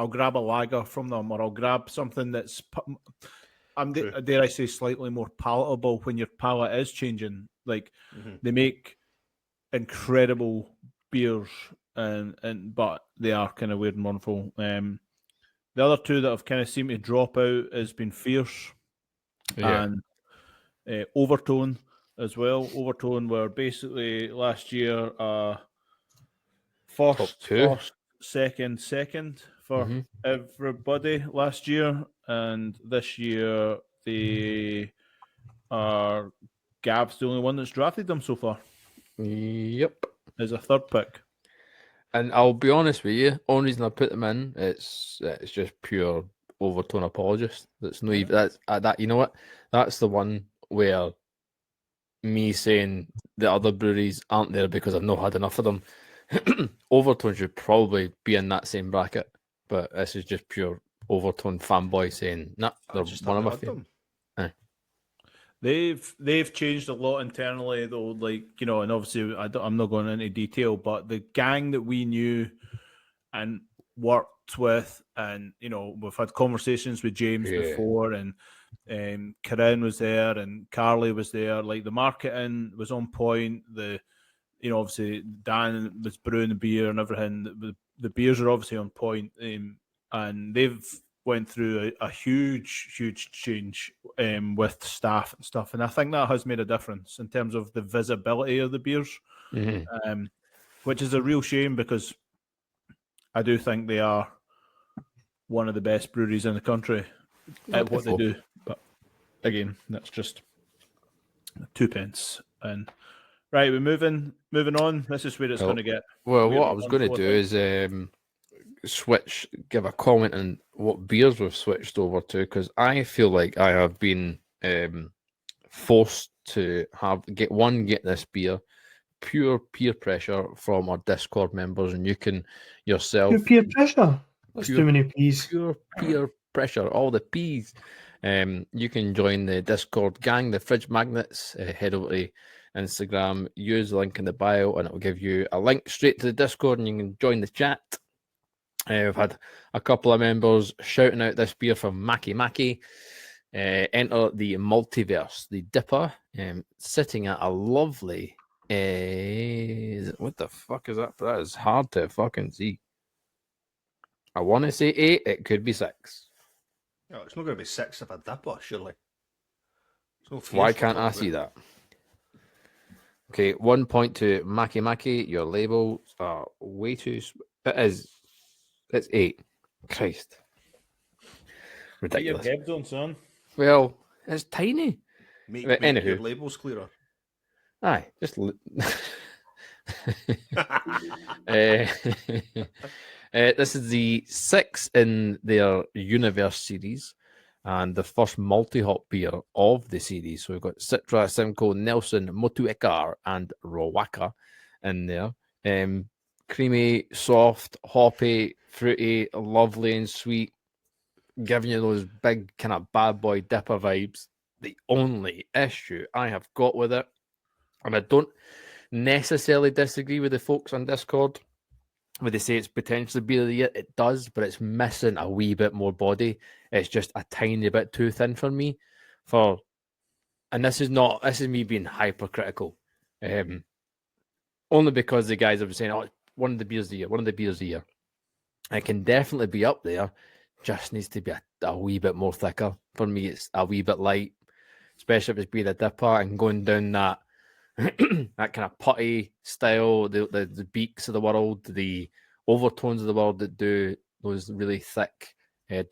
[SPEAKER 1] grab a lager from them, or I'll grab something that's dare I say slightly more palatable when your palate is changing. Like they make incredible beers, and but they are kind of weird and wonderful. The other two that have kind of seemed to drop out has been Fierce and Overtone as well. Overtone were basically last year first, second for everybody last year, and this year they are Gav's the only one that's drafted them so far.
[SPEAKER 2] Yep.
[SPEAKER 1] As a third pick.
[SPEAKER 2] And I'll be honest with you, only reason I put them in, it's just pure Overtone apologist. That's no even that you know what? That's the one where me saying the other breweries aren't there because I've not had enough of them. Overtone should probably be in that same bracket, but this is just pure Overtone fanboy saying, nah, they're one of my favorite.
[SPEAKER 1] They've changed a lot internally though, like, you know, and obviously I'm not going into detail, but the gang that we knew and worked with, and you know, we've had conversations with James before, and Corinne was there and Carly was there. Like the marketing was on point. You know, obviously Dan was brewing the beer and everything. The beers are obviously on point, and they've went through a huge change with staff and stuff, and I think that has made a difference in terms of the visibility of the beers, which is a real shame because I do think they are one of the best breweries in the country at what they do. But again, that's just 2 pence. And right, we're moving on. This is where it's going to get.
[SPEAKER 2] Well, what I was going to do is give a comment on what beers we've switched over to, because I feel like I have been forced to get this beer, pure peer pressure from our Discord members, and you can yourself
[SPEAKER 6] peer pressure. That's too many P's.
[SPEAKER 2] Pure peer pressure, all the P's. You can join the Discord gang, the Fridge Magnets. Head over to Instagram, use the link in the bio, and it will give you a link straight to the Discord, and you can join the chat. We've had a couple of members shouting out this beer from Mackie. Enter the Multiverse, the Dipper, sitting at a lovely. What the fuck is that? That is hard to fucking see. I want to say 8. It could be 6.
[SPEAKER 5] No, it's not going to be 6 if a Dipper, surely.
[SPEAKER 2] Why can't I see that? Okay, 1 point to Mackie. Your labels are way too. It is. It's 8. Christ. Ridiculous.
[SPEAKER 1] Get your head on, son.
[SPEAKER 2] Well, it's tiny.
[SPEAKER 5] Make
[SPEAKER 2] Anywho,
[SPEAKER 5] your labels clearer.
[SPEAKER 2] Aye, just. This is the 6 in their Universe series and the first multi-hop beer of the series. So we've got Citra, Simcoe, Nelson, Motuekar, and Rawaka in there. Creamy, soft, hoppy, fruity, lovely and sweet, giving you those big kind of bad boy Dipper vibes. The only issue I have got with it, and I don't necessarily disagree with the folks on Discord, when they say it's potentially beer of the year, it does, but it's missing a wee bit more body. It's just a tiny bit too thin for me. And this is me being hypercritical. Only because the guys have been saying, oh, it's one of the beers of the year. It can definitely be up there. Just needs to be a wee bit more thicker. For me, it's a wee bit light, especially if it's being a Dipper and going down that that kind of putty style, the Beaks of the world, the Overtones of the world that do those really thick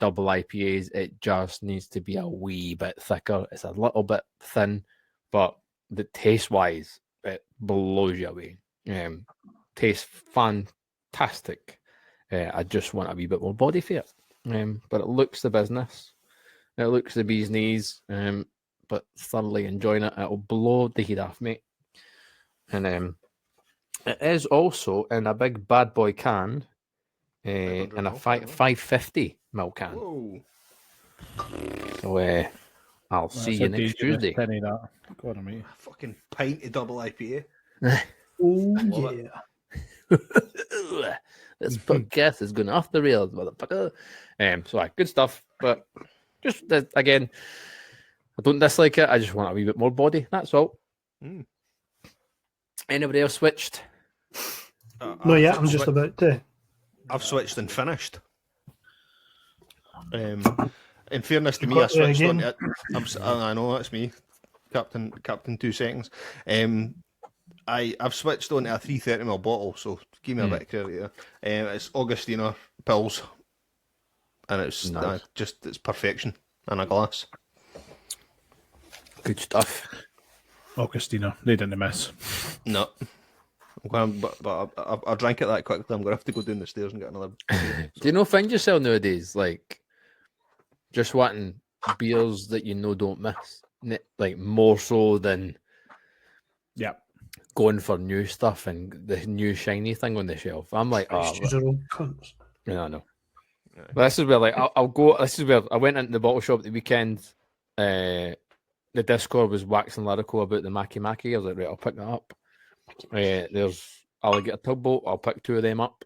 [SPEAKER 2] double IPAs. It just needs to be a wee bit thicker. It's a little bit thin, but the taste-wise, it blows you away. Tastes fantastic. I just want a wee bit more body for it. but it looks the business. It looks the bee's knees, but thoroughly enjoying it. It'll blow the heat off, mate. And it is also in a big bad boy can, in a 550 ml can.
[SPEAKER 5] Whoa.
[SPEAKER 2] So I'll see you next Tuesday.
[SPEAKER 1] Penny that. God, mate.
[SPEAKER 5] Fucking pint of double IPA.
[SPEAKER 6] Oh,
[SPEAKER 5] Love it.
[SPEAKER 6] yeah.
[SPEAKER 2] This podcast is going off the rails, motherfucker. So good stuff, but just again, I don't dislike it. I just want a wee bit more body. That's all. Anybody else switched?
[SPEAKER 6] No, yeah, I'm just about to.
[SPEAKER 5] I've switched and finished. In fairness to me, I switched on it. I know that's me, Captain 2 seconds. I've switched on to a 330ml bottle, so give me a bit of credit there. It's Augustina Pils, and it's
[SPEAKER 2] Nice.
[SPEAKER 5] it's perfection in a glass.
[SPEAKER 2] Good stuff.
[SPEAKER 1] Augustina, they didn't miss.
[SPEAKER 5] No. But I drank it that quickly. I'm going to have to go down the stairs and get another.
[SPEAKER 2] Do you know, find yourself nowadays like just wanting beers that you know don't miss, like more so than going for new stuff and the new shiny thing on the shelf? I'm like,
[SPEAKER 6] These are all cunts.
[SPEAKER 2] yeah, I know. But this is where like I'll go. This is where I went into the bottle shop at the weekend. The Discord was waxing lyrical about the Maki Maki. I was like, right, I'll pick that up. There's Alligator Tugboat. I'll pick 2 of them up.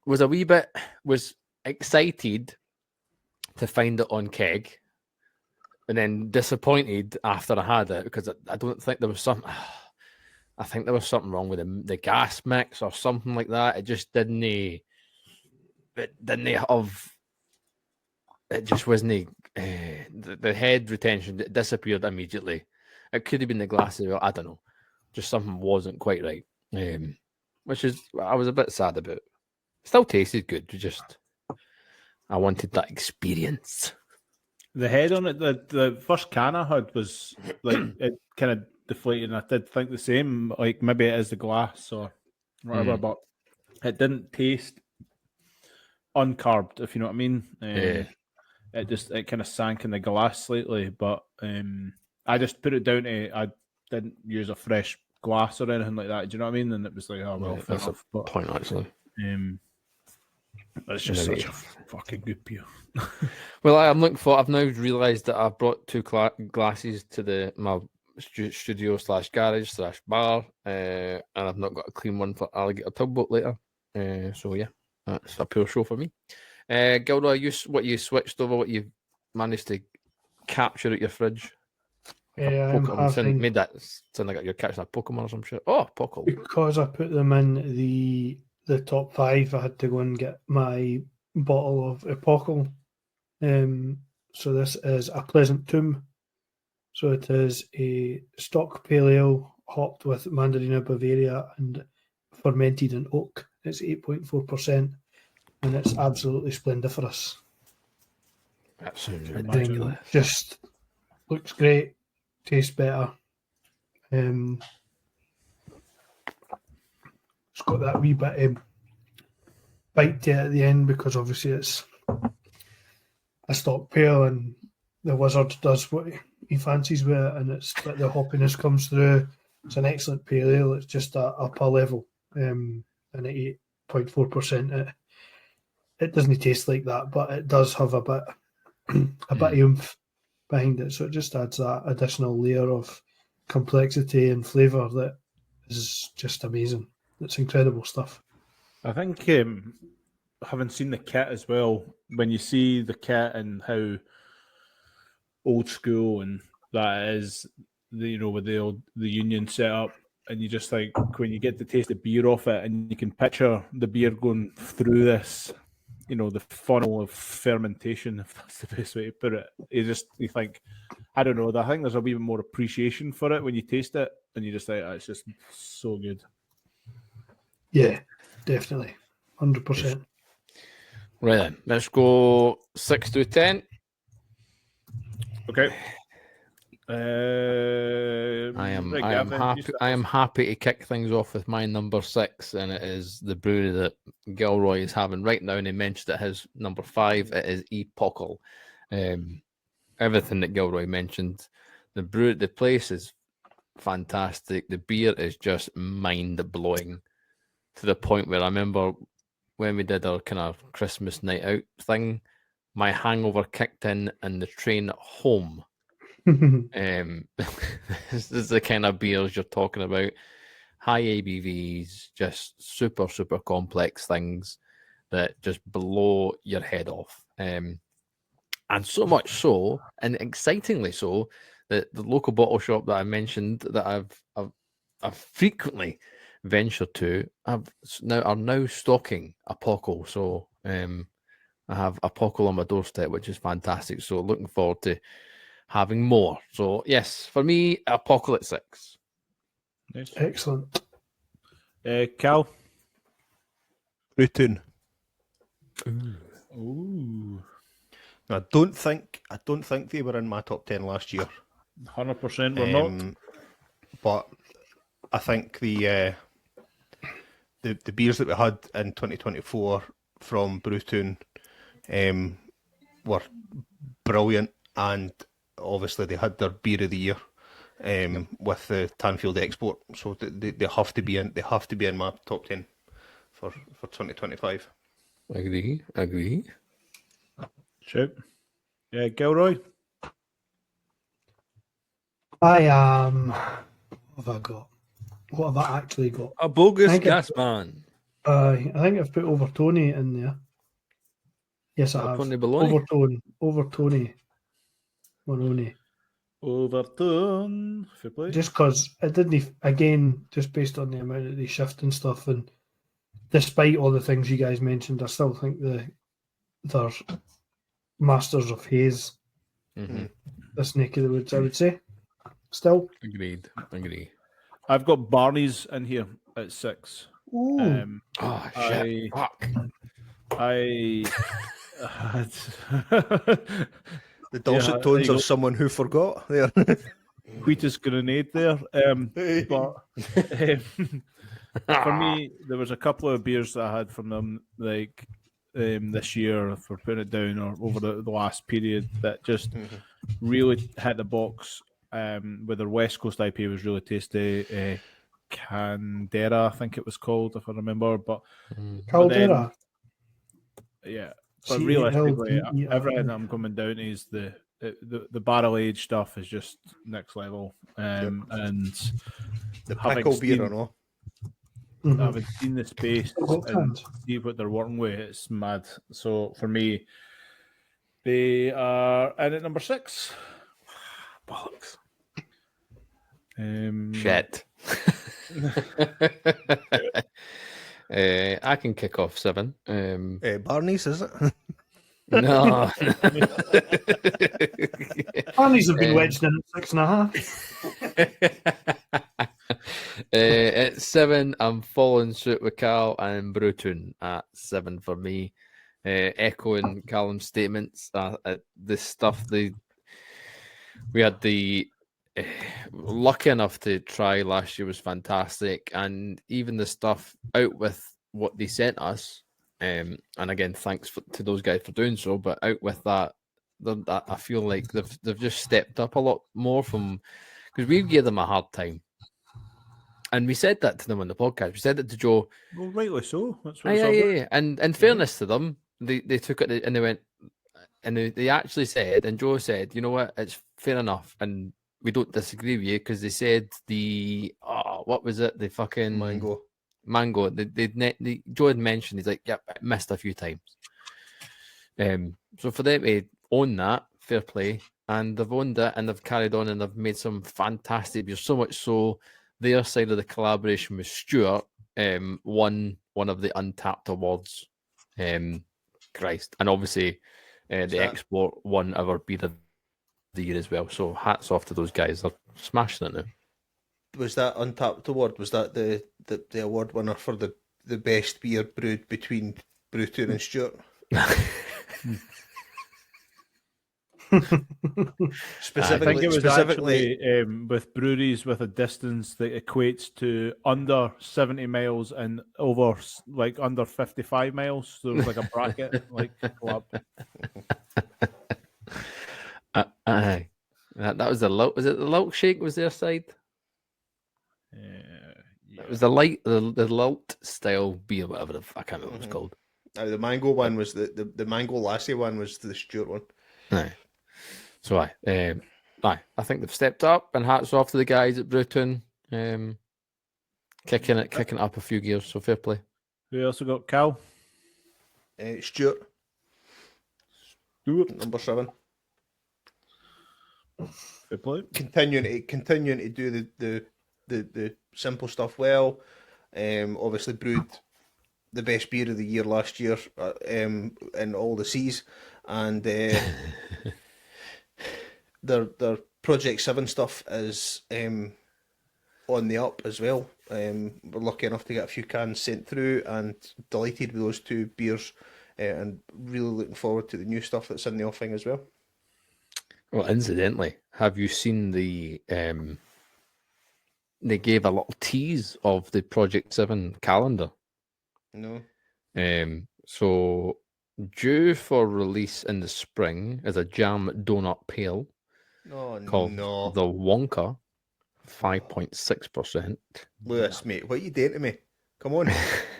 [SPEAKER 2] Was excited to find it on keg, and then disappointed after I had it because I don't think there was something. I think there was something wrong with the gas mix or something like that. It just didn't. It just wasn't. The head retention disappeared immediately. It could have been the glasses. I don't know. Just something wasn't quite right. Which is I was a bit sad about. Still tasted good. Just I wanted that experience.
[SPEAKER 1] The head on it, the first can I had was like it kind of deflated, and I did think the same. Like maybe it is the glass or whatever, but it didn't taste uncarbed, if you know what I mean. It kind of sank in the glass slightly, but I just put it down to I didn't use a fresh glass or anything like that. Do you know what I mean? And it was like, oh well, fair
[SPEAKER 2] that's
[SPEAKER 1] enough.
[SPEAKER 2] a point actually.
[SPEAKER 1] It's just such a fucking good beer.
[SPEAKER 2] Well, I'm looking for. I've now realised that I've brought 2 glasses to my studio / garage / bar, and I've not got a clean one for Alligator Tugboat later. So yeah, that's a pure show for me. Gilroy, what you switched over, what you managed to capture at your fridge? Made that sound like you're catching a Pokemon or some shit. Oh, Pockle.
[SPEAKER 6] Because I put them in the top 5, I had to go and get my bottle of Epochal. So this is a Pleasant Tomb. So it is a stock pale ale hopped with Mandarina Bavaria and fermented in oak. It's 8.4%, and it's absolutely splendiferous.
[SPEAKER 2] That sounds ridiculous.
[SPEAKER 6] Just looks great, tastes better. It's got that wee bit of bite to it at the end because obviously it's a stock pale and the wizard does what he fancies with it, and but the hoppiness comes through. It's an excellent pale ale. It's just a upper level, and at 8.4%, it doesn't taste like that, but it does have a bit of oomph behind it. So it just adds that additional layer of complexity and flavour that is just amazing. It's incredible stuff.
[SPEAKER 1] I think having seen the kit as well, when you see the kit and how old school and that is, with the union setup, and you just think when you get to taste the beer off it, and you can picture the beer going through this, the funnel of fermentation, if that's the best way to put it. You think, I don't know, I think there's a wee bit more appreciation for it when you taste it, and you just think, it's just so good.
[SPEAKER 6] Yeah, definitely. 100%.
[SPEAKER 2] Right then, let's go 6 to 10.
[SPEAKER 1] Okay.
[SPEAKER 2] I am
[SPEAKER 1] Rick,
[SPEAKER 2] I am
[SPEAKER 1] I've
[SPEAKER 2] happy
[SPEAKER 1] introduced
[SPEAKER 2] I
[SPEAKER 1] that.
[SPEAKER 2] am happy to kick things off with my number 6, and it is the brewery that Gilroy is having right now, and he mentioned it his number 5. It is Epochal. Everything that Gilroy mentioned, the place is fantastic. The beer is just mind blowing to the point where I remember when we did our kind of Christmas night out thing, my hangover kicked in the train home. This is the kind of beers you're talking about. High ABVs, just super, super complex things that just blow your head off. And so much so, and excitingly so, that the local bottle shop that I mentioned that I've frequently ventured to are now stocking Apocal. So I have Apocal on my doorstep, which is fantastic. So looking forward to having more. So yes, for me, Apocalypse 6.
[SPEAKER 1] Nice.
[SPEAKER 6] Excellent.
[SPEAKER 1] Cal.
[SPEAKER 5] Bruton.
[SPEAKER 1] Ooh.
[SPEAKER 5] I don't think they were in my top 10 last year.
[SPEAKER 1] 100% we're not.
[SPEAKER 5] But I think the beers that we had in 2024 from Bruton were brilliant, and obviously they had their beer of the year with the Tanfield Export, so they have to be in. They have to be in my top 10 for 2025.
[SPEAKER 2] Agree.
[SPEAKER 1] Shoot. Yeah, Gilroy.
[SPEAKER 6] I am. What have I got? What have I actually got?
[SPEAKER 2] A bogus
[SPEAKER 6] I think
[SPEAKER 2] gas man.
[SPEAKER 6] I think I've put Overtone in there. Yes, I have.
[SPEAKER 2] Overtone Bologna?
[SPEAKER 6] Overtone Moroni.
[SPEAKER 1] Overton. Fair play.
[SPEAKER 6] Just because it didn't, again, just based on the amount that they shift and stuff, and despite all the things you guys mentioned, I still think they're masters of haze.
[SPEAKER 2] Mm-hmm.
[SPEAKER 6] This neck of the woods, I would say. Still.
[SPEAKER 2] Agree.
[SPEAKER 1] I've got Barney's in here at 6.
[SPEAKER 6] Ooh.
[SPEAKER 2] Oh shit! Fuck.
[SPEAKER 1] I
[SPEAKER 5] The dulcet tones of someone who forgot there.
[SPEAKER 1] Wheatus grenade there. But for me, there was a couple of beers that I had from them, like this year, for putting it down, or over the last period, that just really hit the box. With their West Coast IPA was really tasty. Candera, I think it was called, if I remember. But
[SPEAKER 6] Caldera.
[SPEAKER 1] Yeah, but realistically,
[SPEAKER 6] C-A-L-D-E-R-A.
[SPEAKER 1] everything I'm coming down to is the barrel aged stuff is just next level. And
[SPEAKER 5] The
[SPEAKER 1] having
[SPEAKER 5] pickle beer
[SPEAKER 1] seen-
[SPEAKER 5] and all.
[SPEAKER 1] having seen the space
[SPEAKER 6] Both
[SPEAKER 1] and
[SPEAKER 6] hands.
[SPEAKER 1] see what they're working with, it's mad. So for me, they are in at number 6. Bollocks.
[SPEAKER 2] Shit. I can kick off 7.
[SPEAKER 5] Barney's, is it?
[SPEAKER 2] No.
[SPEAKER 6] Barney's have been wedged in at 6.5.
[SPEAKER 2] At 7, I'm following suit with Cal and Bruton at 7 for me. Echoing Callum's statements, the stuff we had lucky enough to try last year was fantastic, and even the stuff out with what they sent us. And again, thanks to those guys for doing so. But out with that, I feel like they've just stepped up a lot more from, because we gave them a hard time, and we said that to them on the podcast. We said it to Joe.
[SPEAKER 1] Well, rightly so. That's what it's all about.
[SPEAKER 2] Yeah. And in fairness to them, they took it and they went, and they actually said, and Joe said, you know what, it's fair enough, and we don't disagree with you, because they said what was it? The fucking
[SPEAKER 5] Mango.
[SPEAKER 2] Joe had mentioned, he's like, yep, I missed a few times. So for them to own that, fair play, and they've owned it, and they've carried on, and they've made some fantastic beers. So much so, their side of the collaboration with Stuart won one of the Untapped awards. Christ, and obviously the Export won our beer of the year as well. So hats off to those guys. They're smashing it now.
[SPEAKER 5] Was that Untapped award? Was that the award winner for the best beer brewed between Bruton and Stuart? Specifically,
[SPEAKER 1] I think it was
[SPEAKER 5] specifically,
[SPEAKER 1] actually with breweries with a distance that equates to under 70 miles and over like under 55 miles. So there was like a bracket, like club.
[SPEAKER 2] Aye. That was the Lilk. Was it the Lilk Shake was their side?
[SPEAKER 1] Yeah.
[SPEAKER 2] It was the Lilk style beer, whatever I can't remember what it's called.
[SPEAKER 5] the mango one was the mango lassie one was the Stuart one.
[SPEAKER 2] Aye. So aye, I think they've stepped up, and hats off to the guys at Bruton, kicking it up a few gears. So fair play.
[SPEAKER 1] We also got Cal.
[SPEAKER 5] Stuart, number 7.
[SPEAKER 1] Fair play.
[SPEAKER 5] Continuing to do the simple stuff well. Obviously brewed the best beer of the year last year in all the seas, and their Project 7 stuff is on the up as well. We're lucky enough to get a few cans sent through, and delighted with those 2 beers, and really looking forward to the new stuff that's in the offing as well.
[SPEAKER 2] Well, incidentally, have you seen the? They gave a little tease of the Project 7 calendar.
[SPEAKER 5] No.
[SPEAKER 2] So due for release in the spring is a jam donut pale called
[SPEAKER 5] No.
[SPEAKER 2] the Wonka, 5.6%.
[SPEAKER 5] Lewis, mate, what are you doing to me? Come on.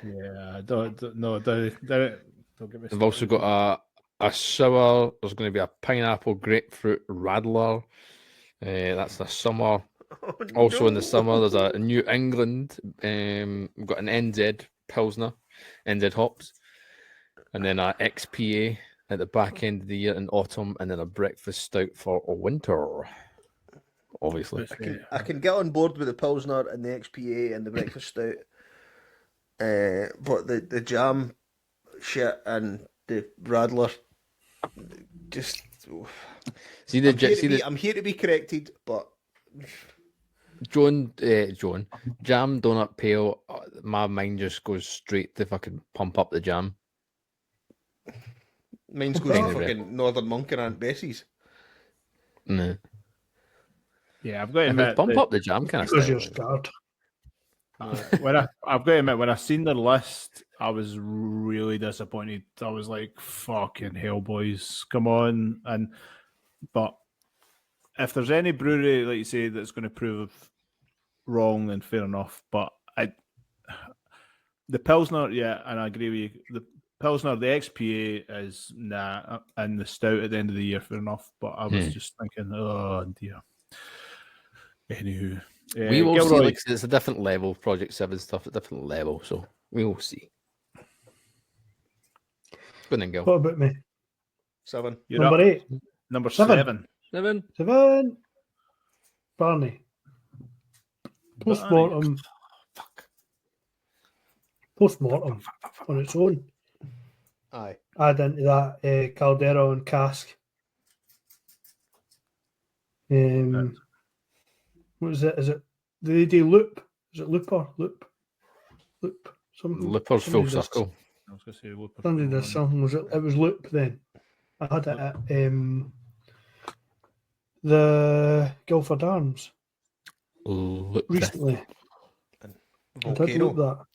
[SPEAKER 1] Yeah, don't get me
[SPEAKER 2] They've also got a sour. There's going to be a pineapple grapefruit radler. That's the summer. Also in the summer, there's a New England. We've got an NZ Pilsner, NZ hops, and then a XPA at the back end of the year in autumn, and then a breakfast stout for winter. Obviously,
[SPEAKER 5] I can get on board with the Pilsner and the XPA and the breakfast stout, but the jam shit and the radler, just. I'm here to be corrected, but.
[SPEAKER 2] Jam donut pale. My mind just goes straight to fucking pump up the jam.
[SPEAKER 5] Mine's goes to fucking Northern Monk and Aunt Bessie's.
[SPEAKER 2] No.
[SPEAKER 1] Yeah, I've got to
[SPEAKER 2] If
[SPEAKER 1] admit,
[SPEAKER 2] it's pump up the jam kind of
[SPEAKER 6] Because
[SPEAKER 2] style.
[SPEAKER 6] you're scared.
[SPEAKER 1] I've got to admit, when I seen the list, I was really disappointed. I was like, "Fucking hell, boys, come on!" But if there's any brewery, like you say, that's going to prove wrong, then fair enough. But the Pilsner, yeah, and I agree with you. The Pilsner, the XPA is nah, and the stout at the end of the year, fair enough. But I was just thinking, oh dear. Anywho,
[SPEAKER 2] We will see.
[SPEAKER 1] Gilroy.
[SPEAKER 2] Like, it's a different level. Project 7 stuff at a different level, so we will see. Go on then, Gil.
[SPEAKER 6] What about me?
[SPEAKER 5] 7.
[SPEAKER 1] You're
[SPEAKER 6] Number
[SPEAKER 1] up.
[SPEAKER 6] 8.
[SPEAKER 1] Number
[SPEAKER 6] 7.
[SPEAKER 1] 7.
[SPEAKER 6] 7. Barney. Postmortem.
[SPEAKER 2] Fuck.
[SPEAKER 6] Postmortem on its own.
[SPEAKER 5] Aye.
[SPEAKER 6] Add into that Caldera and cask. What is it? Is it? Do they do loop? Is it looper? Loop. Something.
[SPEAKER 2] Looper's full
[SPEAKER 6] Somebody does-
[SPEAKER 2] circle.
[SPEAKER 1] I was going to say Looper.
[SPEAKER 6] Somebody does something. Was it? It was loop then. I had it at the Guildford Arms recently. I did loop
[SPEAKER 5] Volcano.
[SPEAKER 6] that.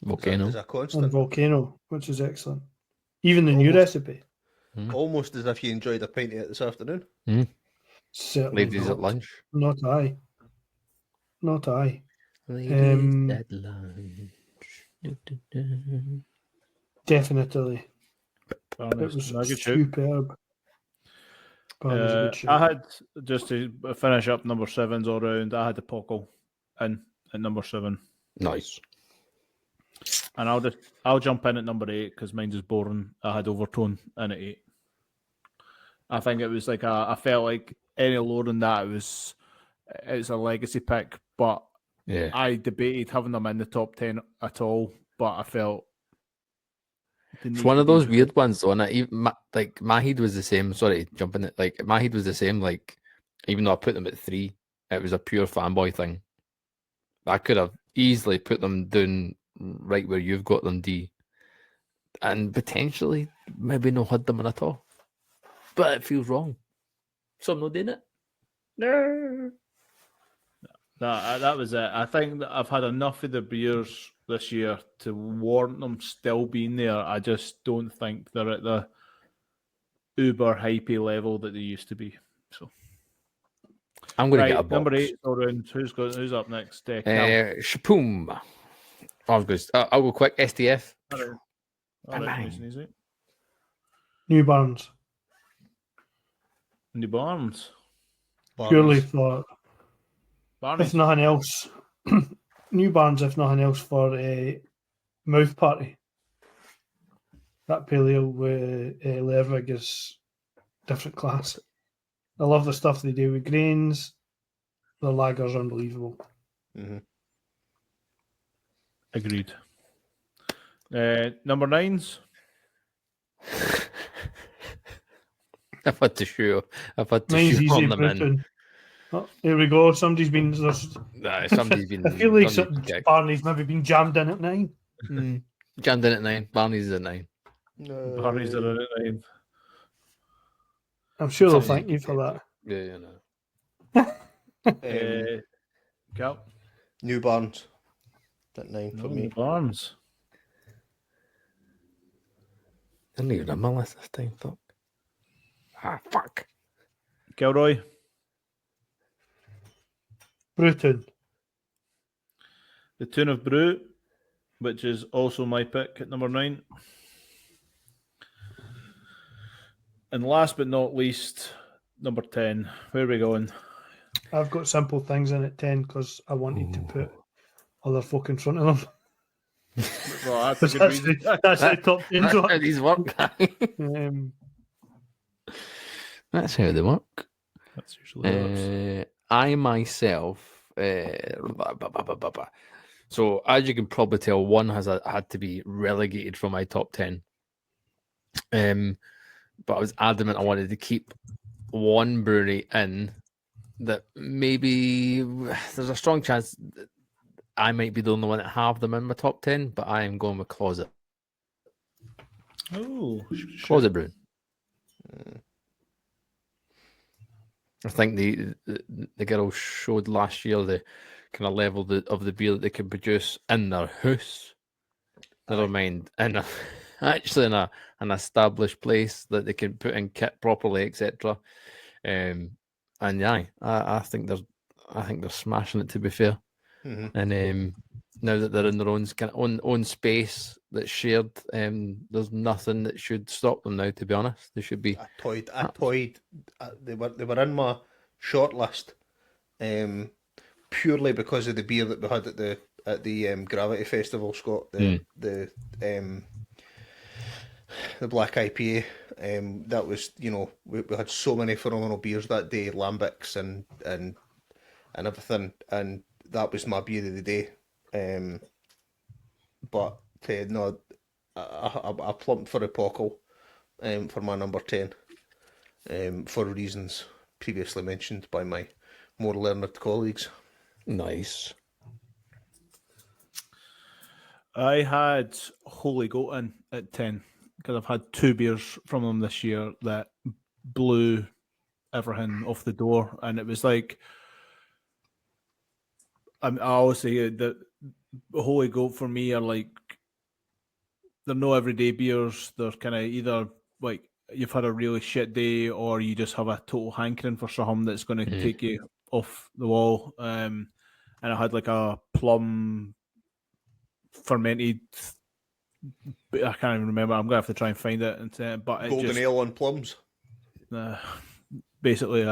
[SPEAKER 2] Volcano.
[SPEAKER 5] Is a
[SPEAKER 6] And
[SPEAKER 5] constant.
[SPEAKER 6] Volcano, which is excellent. Even the new recipe.
[SPEAKER 5] Almost as if you enjoyed a pint of it this afternoon.
[SPEAKER 6] Certainly
[SPEAKER 2] Ladies
[SPEAKER 6] not.
[SPEAKER 2] at lunch.
[SPEAKER 6] Not I. Not I.
[SPEAKER 2] Ladies at lunch.
[SPEAKER 6] Definitely.
[SPEAKER 1] Barney's
[SPEAKER 6] It was
[SPEAKER 1] a good shout.
[SPEAKER 6] superb. Barney's a good shout.
[SPEAKER 1] I had, just to finish up number 7s all round, I had the Pockle in at number 7.
[SPEAKER 2] Nice.
[SPEAKER 1] And I'll jump in at number 8 because mine's is boring. I had Overtone in at 8. I think it was like I felt like any lower than that, it's a legacy pick, but
[SPEAKER 2] Yeah.
[SPEAKER 1] I debated having them in the top 10 at all, but I felt
[SPEAKER 2] It's one of those weird ones, though. And like Mahid was the same. Sorry, jumping it. Like Mahid was the same. Like even though I put them at 3, it was a pure fanboy thing. I could have easily put them down right where you've got them, D, and potentially maybe not had them in at all. But it feels wrong. so I'm not doing it. No.
[SPEAKER 1] That was it. I think that I've had enough of the beers this year to warrant them still being there. I just don't think they're at the uber hypey level that they used to be. So
[SPEAKER 2] I'm going to
[SPEAKER 1] right,
[SPEAKER 2] get a box.
[SPEAKER 1] number 8 all round. Who's up next? Cal.
[SPEAKER 2] Shapoom. I'll go quick. STF.
[SPEAKER 1] All right,
[SPEAKER 2] Bang.
[SPEAKER 1] nice and easy.
[SPEAKER 6] New Barnes.
[SPEAKER 1] New Barnes.
[SPEAKER 6] Purely for,
[SPEAKER 1] Barney.
[SPEAKER 6] if nothing else, New Barnes, if nothing else, for a mouth party. That pale ale with Lervig is different class. I love the stuff they do with grains. The lager's unbelievable.
[SPEAKER 5] Mm-hmm.
[SPEAKER 1] Agreed. Number 9s.
[SPEAKER 2] I've had to show
[SPEAKER 6] Mine's easy,
[SPEAKER 2] on them in.
[SPEAKER 6] Bruton. Oh, here we go. Somebody's been.
[SPEAKER 2] Somebody's been.
[SPEAKER 6] I feel like
[SPEAKER 2] somebody's kicked.
[SPEAKER 6] Barney's maybe been jammed in at 9.
[SPEAKER 2] Jammed in at 9. Barney's at 9.
[SPEAKER 1] Barney's are in at 9.
[SPEAKER 6] I'm sure they'll
[SPEAKER 2] Somebody-
[SPEAKER 6] thank you for that.
[SPEAKER 2] Yeah, you know.
[SPEAKER 1] Cal.
[SPEAKER 5] New Barnes at 9 for me.
[SPEAKER 1] Barnes.
[SPEAKER 2] I didn't even have my list this time. Fuck. Fuck.
[SPEAKER 1] Kilroy.
[SPEAKER 6] Bruton.
[SPEAKER 1] The Tune of Brew, which is also my pick at number 9. And last but not least, number 10. Where are we going?
[SPEAKER 6] I've got Simple Things in at 10 because I wanted to put other folk in front of them.
[SPEAKER 1] Well, that's a
[SPEAKER 6] That's,
[SPEAKER 1] good reason.
[SPEAKER 6] that's the top 10.
[SPEAKER 2] That's how these work. That's how they work.
[SPEAKER 1] That's usually how it works.
[SPEAKER 2] I myself, so as you can probably tell, one had to be relegated from my top 10. But I was adamant I wanted to keep one brewery in that maybe there's a strong chance that I might be the only one that have them in my top 10, but I am going with Closet.
[SPEAKER 1] Oh,
[SPEAKER 2] Closet Brewing. I think the girls showed last year the kind of level of the beer that they can produce in their house. Never mind actually in an established place that they can put in kit properly, etc. And yeah, I think they're smashing it, to be fair.
[SPEAKER 5] Mm-hmm.
[SPEAKER 2] And now that they're in their own kind of own space that's shared, there's nothing that should stop them now. To be honest, they should be.
[SPEAKER 5] I toyed. They were in my shortlist, purely because of the beer that we had at the Gravity Festival, Scott. The Black IPA. That was, we had so many phenomenal beers that day, lambics and everything, and that was my beer of the day. But no, I plumped for Apocal for my number 10, for reasons previously mentioned by my more learned colleagues.
[SPEAKER 2] Nice.
[SPEAKER 1] I had Holy Goat in at 10 because I've had 2 beers from them this year that blew everything off the door, and it was like, I always say that Holy Goat for me are like, they're no everyday beers. They're kind of either like you've had a really shit day or you just have a total hankering for something that's going to take you off the wall. And I had like a plum fermented, I can't even remember. I'm going to have to try and find it. But
[SPEAKER 5] Golden ale on plums.
[SPEAKER 1] Basically,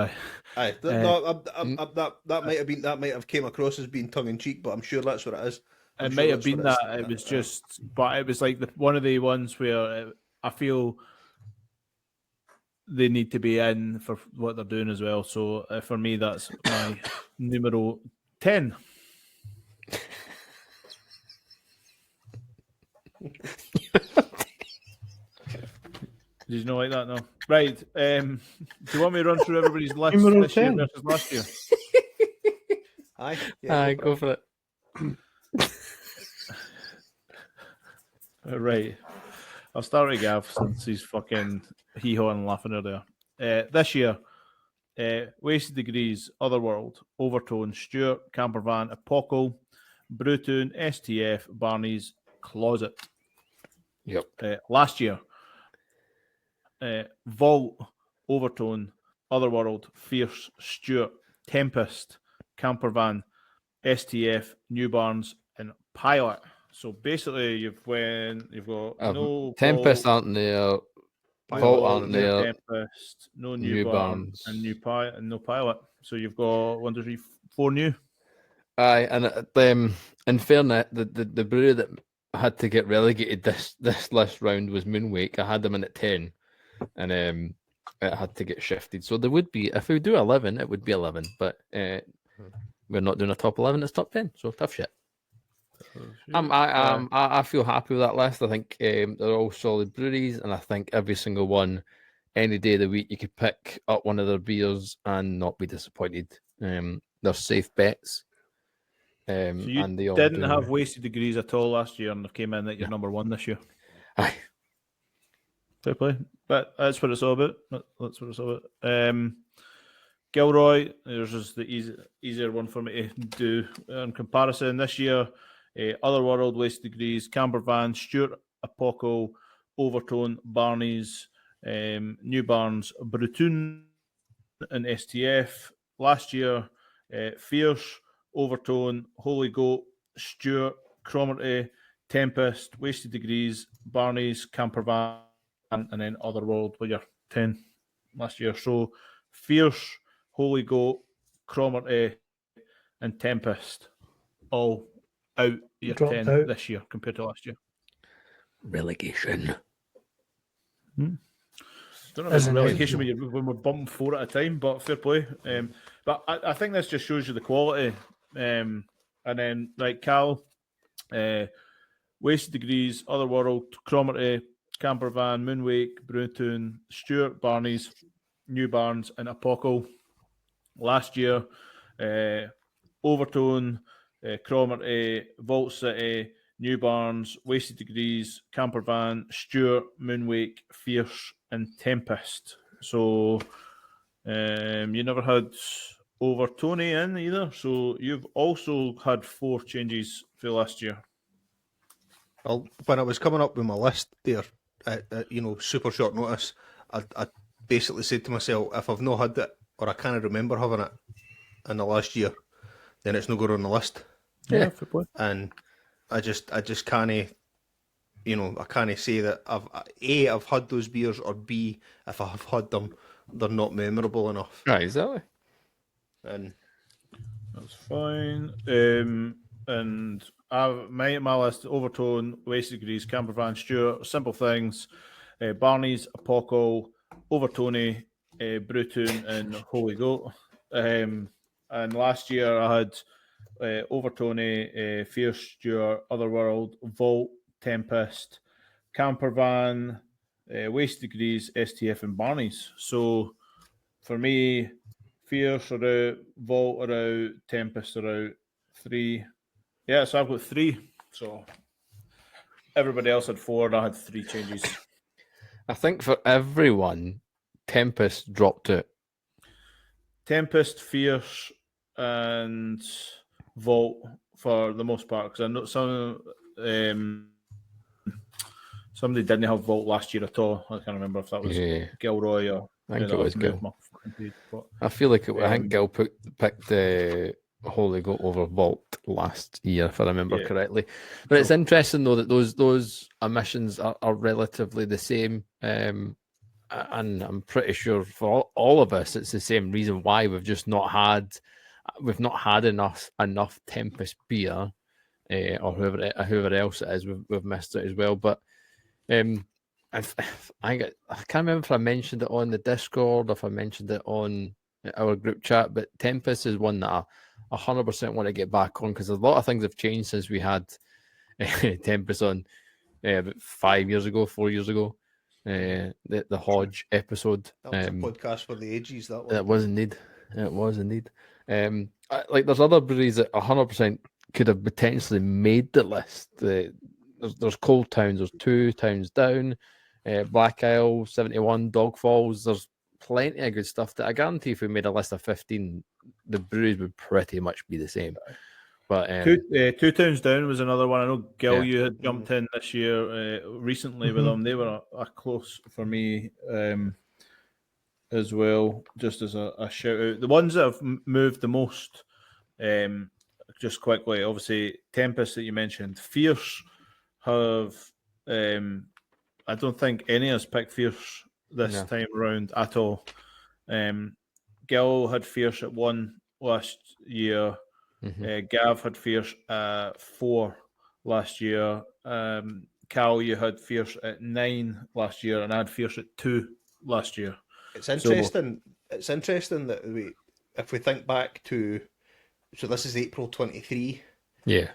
[SPEAKER 5] Aye, that might have came across as being tongue in cheek, but I'm sure that's what it is.
[SPEAKER 1] It might have been that. It was just, but it was like one of the ones where I feel they need to be in for what they're doing as well. So for me, that's my numero 10. Did you not like that? No. Right. Do you want me to run through everybody's list
[SPEAKER 6] Numero
[SPEAKER 1] this year
[SPEAKER 6] 10.
[SPEAKER 1] versus last year?
[SPEAKER 5] Aye,
[SPEAKER 2] Go for it.
[SPEAKER 1] Right. I'll start with Gav since he's fucking hee-hawing and laughing earlier. This year, Wasted Degrees, Otherworld, Overtone, Stuart, Campervan, Apocal, Brewtoon, STF, Barney's, Closet.
[SPEAKER 2] Yep.
[SPEAKER 1] Last year, Vault, Overtone, Otherworld, Fierce, Stuart, Tempest, Campervan, STF, New Barns, and Pilot. So basically, you've got no
[SPEAKER 2] Tempest
[SPEAKER 1] Vault,
[SPEAKER 2] aren't there.
[SPEAKER 5] Pilot
[SPEAKER 2] Vault
[SPEAKER 5] isn't
[SPEAKER 2] aren't
[SPEAKER 5] there.
[SPEAKER 2] there.
[SPEAKER 1] Tempest, no New,
[SPEAKER 2] New
[SPEAKER 1] Barn,
[SPEAKER 2] Barns.
[SPEAKER 1] and no Pilot. So you've got 1, 2, 3, 4 new.
[SPEAKER 2] Aye, and in fairness, the brewery that had to get relegated this last round was Moonwake. I had them in at 10, and it had to get shifted. So there would be, if we do 11, it would be 11, but we're not doing a top 11. It's top 10. So tough shit. I feel happy with that list. I think they're all solid breweries, and I think every single one, any day of the week, you could pick up one of their beers and not be disappointed. They're safe bets.
[SPEAKER 1] So you
[SPEAKER 2] and they all
[SPEAKER 1] didn't
[SPEAKER 2] do.
[SPEAKER 1] have Wasted Degrees at all last year, and they came in at your number 1 this year.
[SPEAKER 2] Aye.
[SPEAKER 1] Fair play. But that's what it's all about. That's what it's all about. Gilroy, there's just the easier one for me to do in comparison. This year, Otherworld, Wasted Degrees, Campervan, Stuart, Apocal, Overtone, Barney's, New Barns, Brewtoon, and STF. Last year, Fierce, Overtone, Holy Goat, Stuart, Cromarty, Tempest, Wasted Degrees, Barney's, Campervan, and then Otherworld with your 10 last year. So Fierce, Holy Goat, Cromarty, and Tempest all out your
[SPEAKER 6] Dropped
[SPEAKER 1] 10
[SPEAKER 6] out.
[SPEAKER 1] this year compared to last year.
[SPEAKER 2] Relegation.
[SPEAKER 1] Don't know if it's
[SPEAKER 6] Isn't
[SPEAKER 1] relegation when we're bumping 4 at a time, but fair play. But I think this just shows you the quality. And then, like Cal, Wasted Degrees, Otherworld, Cromarty, Campervan, Moonwake, Brewtoon, Stuart, Barney's, New Barns, and Apocal. Last year, Overtone, Cromarty, Vault City, New Barns, Wasted Degrees, Campervan, Stuart, Moonwake, Fierce, and Tempest. So you never had Overtone in either. So you've also had 4 changes for last year.
[SPEAKER 5] Well, when I was coming up with my list there, super short notice, I basically said to myself, if I've not had it, or I can't remember having it in the last year, then it's not going on the list.
[SPEAKER 1] Yeah, fair play.
[SPEAKER 5] And I just can't, I can't say that I've had those beers, or B, if I have had them, they're not memorable enough.
[SPEAKER 2] Right, exactly.
[SPEAKER 5] And
[SPEAKER 1] That's fine. And my list: Overtone, Wasted Degrees, Campervan, Stuart, Simple Things, Barney's, Apocal, Overtone, Brewtoon, and Holy Goat. And last year I had Overtone, Fierce, Stuart, Otherworld, Vault, Tempest, Campervan, Wasted Degrees, STF, and Barney's. So for me, Fierce are out, Vault are out, Tempest are out. 3. Yeah, so I've got 3. So everybody else had 4, and I had 3 changes.
[SPEAKER 2] I think for everyone, Tempest dropped it.
[SPEAKER 1] Tempest, Fierce, and Vault for the most part, because I know somebody didn't have Vault last year at all. I can't remember if that was Gilroy or.
[SPEAKER 2] I think it was Gil.
[SPEAKER 1] But,
[SPEAKER 2] I feel like I think Gil picked the Holy Goat over Vault last year, if I remember correctly. But it's interesting though that those emissions are relatively the same, and I'm pretty sure for all of us, it's the same reason why we've not had enough Tempest beer, or whoever else it is, we've missed it as well. But I can't remember if I mentioned it on the Discord or if I mentioned it on our group chat, but Tempest is one that I 100% want to get back on, because a lot of things have changed since we had Tempest on about 4 years ago, the Hodge episode.
[SPEAKER 5] That was a podcast for the ages, that one.
[SPEAKER 2] It was indeed. There's other breweries that 100% could have potentially made the list. There's Cold Towns, there's 2 Towns Down, Black Isle, 71, Dog Falls. There's plenty of good stuff that I guarantee if we made a list of 15, the breweries would pretty much be the same. But
[SPEAKER 1] Two Towns Down was another one. I know Gil,
[SPEAKER 2] Yeah.
[SPEAKER 1] you had jumped in this year recently with them. They were a close for me as well, just as a shout out. The ones that have moved the most, just quickly, obviously, Tempest that you mentioned, Fierce have, I don't think any of us picked Fierce this
[SPEAKER 2] No.
[SPEAKER 1] time around at all. Gil had Fierce at 1 last year. Gav had Fierce at 4 last year. Cal, you had Fierce at 9 last year, and I had Fierce at 2 last year.
[SPEAKER 5] It's interesting. It's interesting that if we think back to, so this is April 23.
[SPEAKER 2] Yeah.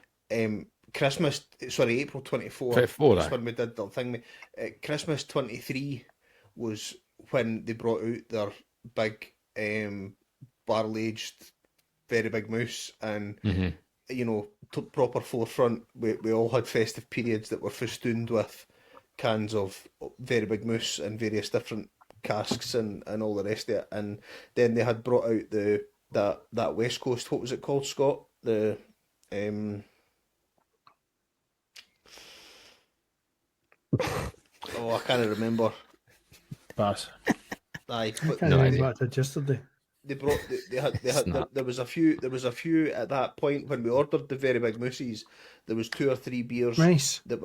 [SPEAKER 5] Christmas, sorry, April 24.
[SPEAKER 2] 24,
[SPEAKER 5] That's
[SPEAKER 2] aye.
[SPEAKER 5] when we did the thing. Christmas 23 was when they brought out their big barrel aged, very big moose, and proper forefront. We all had festive periods that were festooned with cans of very big moose and various different casks and all the rest of it. And then they had brought out that West Coast. What was it called, Scott? The I can't remember.
[SPEAKER 1] Pass.
[SPEAKER 5] Aye,
[SPEAKER 6] I
[SPEAKER 5] but
[SPEAKER 6] can't
[SPEAKER 2] No
[SPEAKER 6] remember
[SPEAKER 2] idea.
[SPEAKER 6] what I did yesterday.
[SPEAKER 5] they brought they had there was a few at that point when we ordered the very big mooses. There was 2 or 3 beers
[SPEAKER 6] Nice.
[SPEAKER 5] that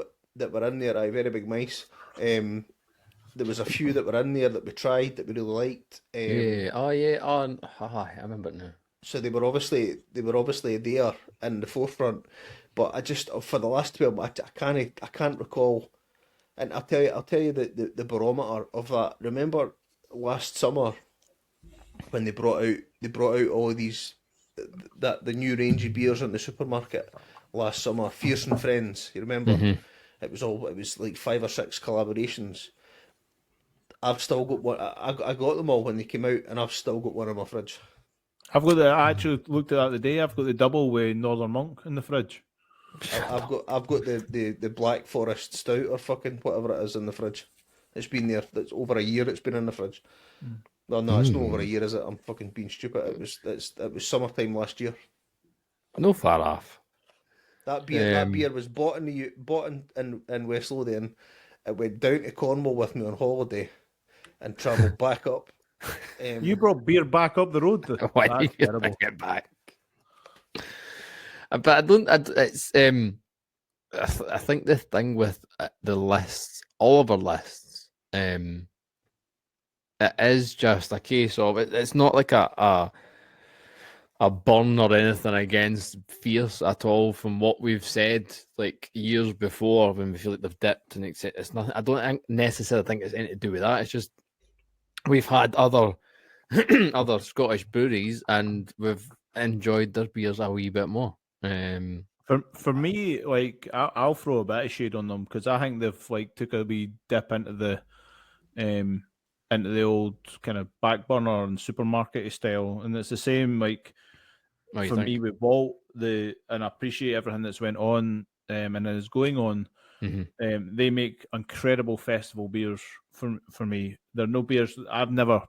[SPEAKER 5] were in there. Aye, very big mice. There was a few that were in there that we tried that we really liked.
[SPEAKER 2] Yeah. Oh yeah. Oh, I remember it now.
[SPEAKER 5] So they were obviously there in the forefront. But I just, for the last 12 months, I can't recall. And I'll tell you the barometer of that. Remember last summer when they brought out all of these the new range of beers in the supermarket last summer, Fierce and Friends. You remember? It was like 5 or 6 collaborations. I've still got one. I got them all when they came out, and I've still got one in my fridge.
[SPEAKER 1] I actually looked at that today. I've got the double with Northern Monk in the fridge.
[SPEAKER 5] I've got the Black Forest Stout or fucking whatever it is in the fridge. It's been there. That's over a year. It's been in the fridge. Well, no, it's not over a year, is it? I'm fucking being stupid. It was summertime last year.
[SPEAKER 2] No far off.
[SPEAKER 5] That beer was bought in West Lothian. It went down to Cornwall with me on holiday, and travelled back up.
[SPEAKER 1] You brought beer back up the road.
[SPEAKER 2] Why
[SPEAKER 1] That's
[SPEAKER 2] did you
[SPEAKER 1] terrible.
[SPEAKER 2] bring it back? But I don't. It's I think the thing with the lists, all of our lists, it is just a case of it's not like a burn or anything against Fierce at all. From what we've said, like years before, when we feel like they've dipped and it's nothing. I don't necessarily think it's anything to do with that. It's just we've had other other Scottish breweries and we've enjoyed their beers a wee bit more.
[SPEAKER 1] For me, like I'll throw a bit of shade on them because I think they've like took a wee dip into the old kind of back burner and supermarket style, and it's the same like
[SPEAKER 2] What do you
[SPEAKER 1] for
[SPEAKER 2] think?
[SPEAKER 1] me with Vault. And I appreciate everything that's went on and is going on. They make incredible festival beers for me. They're no beers I've never.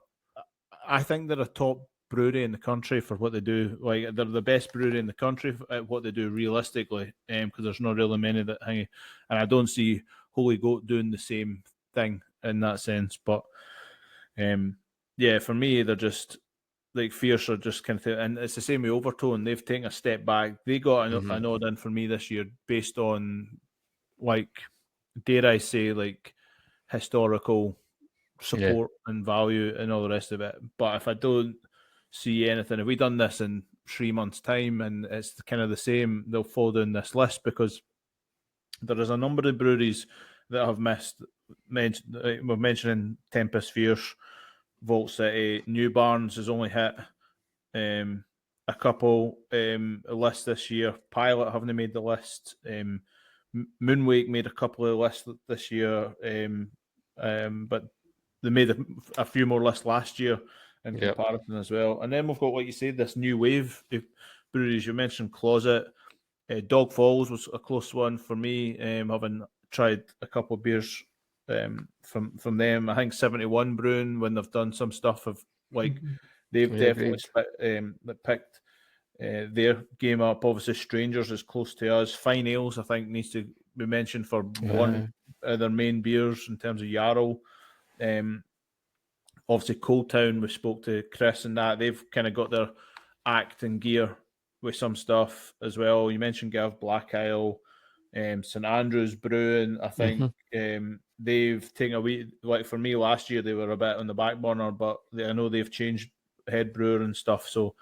[SPEAKER 1] I think they're a top brewery in the country for what they do. Like they're the best brewery in the country at what they do realistically, because there's not really many that hang. And I don't see Holy Goat doing the same thing in that sense. But yeah, for me, they're just like Fierce are just kind of, and it's the same with Overtone. They've taken a step back. They got a nod in for me this year based on, like, dare I say, like historical support and value and all the rest of it. But if I don't see anything, if we done this in 3 months' time and it's kind of the same, they'll fall down this list because there is a number of breweries that have missed. We're mentioning Tempest, Fierce, Vault City, New Barnes has only hit a couple lists this year. Pilot haven't made the list. Moonwake made a couple of lists this year, but they made a few more lists last year in comparison as well. And then we've got, like you said, this new wave of breweries. You mentioned Closet. Dog Falls was a close one for me, having tried a couple of beers from them. I think 71 Brewing, when they've done some stuff, of like they've
[SPEAKER 2] Yeah,
[SPEAKER 1] definitely
[SPEAKER 2] agreed.
[SPEAKER 1] picked their game up. Obviously, Strangers is close to us. Fine Ales, I think, needs to be mentioned for one of their main beers in terms of Yarrow. Obviously, Cold Town, we spoke to Chris and that. They've kind of got their act and gear with some stuff as well. You mentioned Gav Black Isle, St Andrews Brewing. I think they've taken a wee, like for me last year, they were a bit on the back burner, but I know they've changed head brewer and stuff. So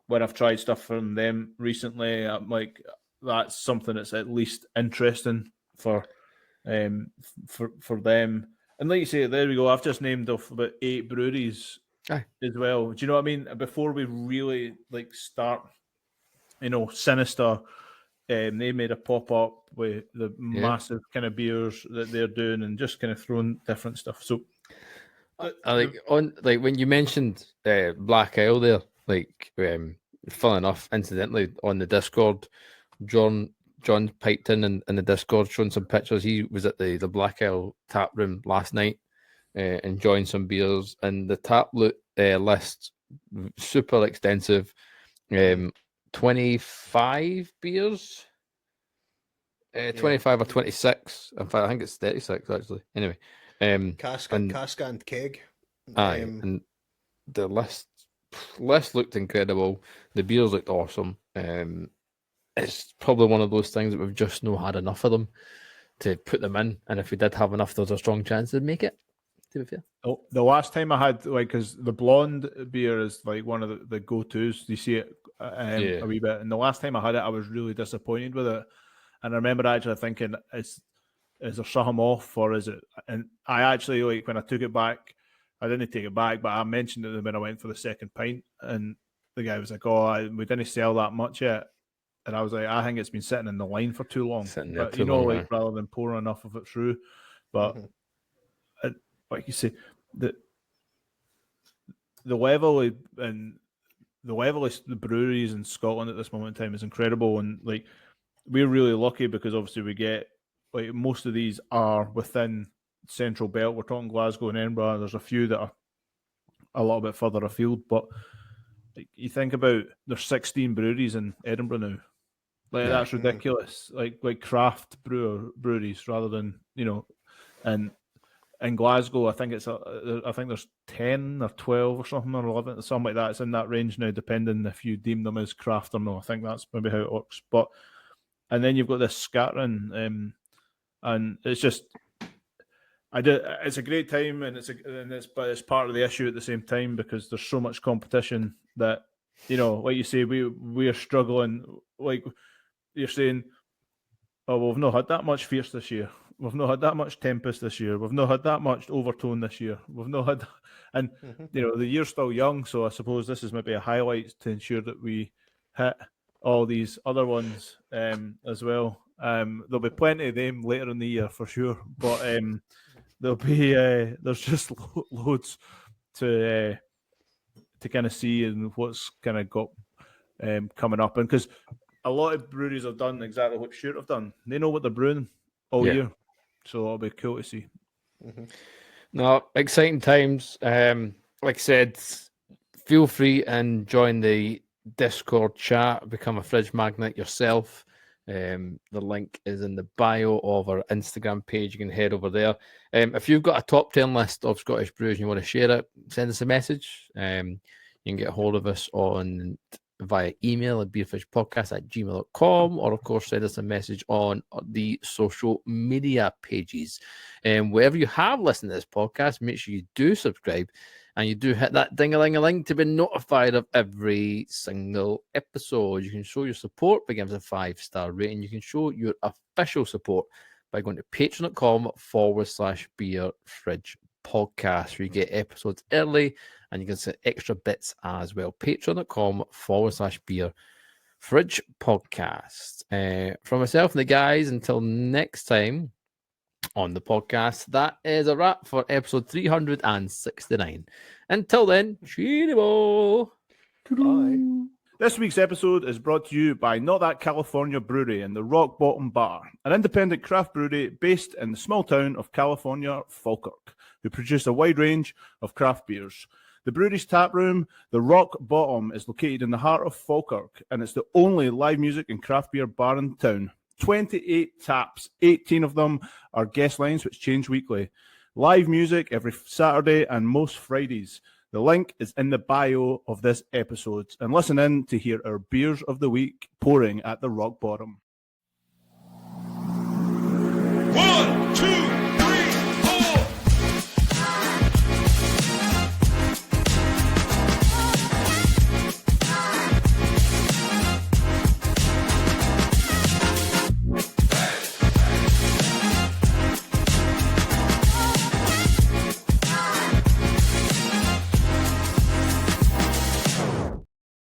[SPEAKER 1] when I've tried stuff from them recently, I'm like, that's something that's at least interesting for them. And like you say, there we go. I've just named off about 8 breweries
[SPEAKER 2] Aye.
[SPEAKER 1] as well. Do you know what I mean? Before we really start, Sinister, they made a pop up with the massive kind of beers that they're doing and just kind of throwing different stuff. So,
[SPEAKER 2] when you mentioned Black Isle there, fun enough, incidentally on the Discord, John piped in the Discord showing some pictures. He was at the Black Isle tap room last night, enjoying some beers, and the tap list super extensive. 25 beers. 25 or 26. In fact, I think it's 36 actually. Anyway,
[SPEAKER 5] Cask and keg.
[SPEAKER 2] And the list looked incredible. The beers looked awesome. It's probably one of those things that we've just not had enough of them to put them in. And if we did have enough, there's a strong chance they'd make it, to be fair.
[SPEAKER 1] Oh, the last time I had, because the blonde beer is like one of the go-tos. You see it a wee bit. And the last time I had it, I was really disappointed with it. And I remember actually thinking, is there something off, or is it? And I actually, when I took it back, I didn't take it back, but I mentioned it when I went for the second pint. And the guy was like, we didn't sell that much yet. And I was like, I think it's been sitting in the line for too long. But, rather than pouring enough of it through. But like you say, the level of the breweries in Scotland at this moment in time is incredible. And we're really lucky because obviously we get most of these are within Central Belt. We're talking Glasgow and Edinburgh. There's a few that are a little bit further afield, but you think about there's 16 breweries in Edinburgh now. That's ridiculous. Like craft breweries rather than and in Glasgow, I think there's 10 or 12 or something, or 11, something like that. It's in that range now, depending if you deem them as craft or not. I think that's maybe how it works. And then you've got this scattering, and it's just, it's a great time, but it's part of the issue at the same time because there's so much competition that, like you say, we are struggling. Like you're saying, we've not had that much Fierce this year. We've not had that much Tempest this year. We've not had that much Overtone this year. We've not had, and the year's still young, so I suppose this is maybe a highlight to ensure that we hit all these other ones as well. There'll be plenty of them later in the year for sure, but there'll be there's just loads to kind of see and what's kind of got coming up, and because a lot of breweries have done exactly what Stuart have done. They know what they're brewing all year. So it'll be cool to see.
[SPEAKER 2] No, exciting times. Like I said, feel free and join the Discord chat. Become a fridge magnet yourself. The link is in the bio of our Instagram page. You can head over there. If you've got a top 10 list of Scottish brews and you want to share it, send us a message. You can get a hold of us via email at beerfishpodcast@gmail.com, or of course send us a message on the social media pages. And wherever you have listened to this podcast, make sure you do subscribe and you do hit that ding-a-ling-a-ling to be notified of every single episode. You can show your support by giving us a 5-star rating. You can show your official support by going to patreon.com/beerfridgepodcast, where you get episodes early and you can see extra bits as well. Patreon.com/beerfridgepodcast. From myself and the guys, until next time on the podcast, that is a wrap for episode 369. Until then, cheerio.
[SPEAKER 5] Bye.
[SPEAKER 1] This week's episode is brought to you by Not That California Brewery and the Rock Bottom Bar, an independent craft brewery based in the small town of California, Falkirk, who produce a wide range of craft beers. The brewery's tap room, the Rock Bottom, is located in the heart of Falkirk, and it's the only live music and craft beer bar in town. 28 taps, 18 of them are guest lines which change weekly. Live music every Saturday and most Fridays. The link is in the bio of this episode. And listen in to hear our beers of the week pouring at the Rock Bottom.
[SPEAKER 3] 1, 2,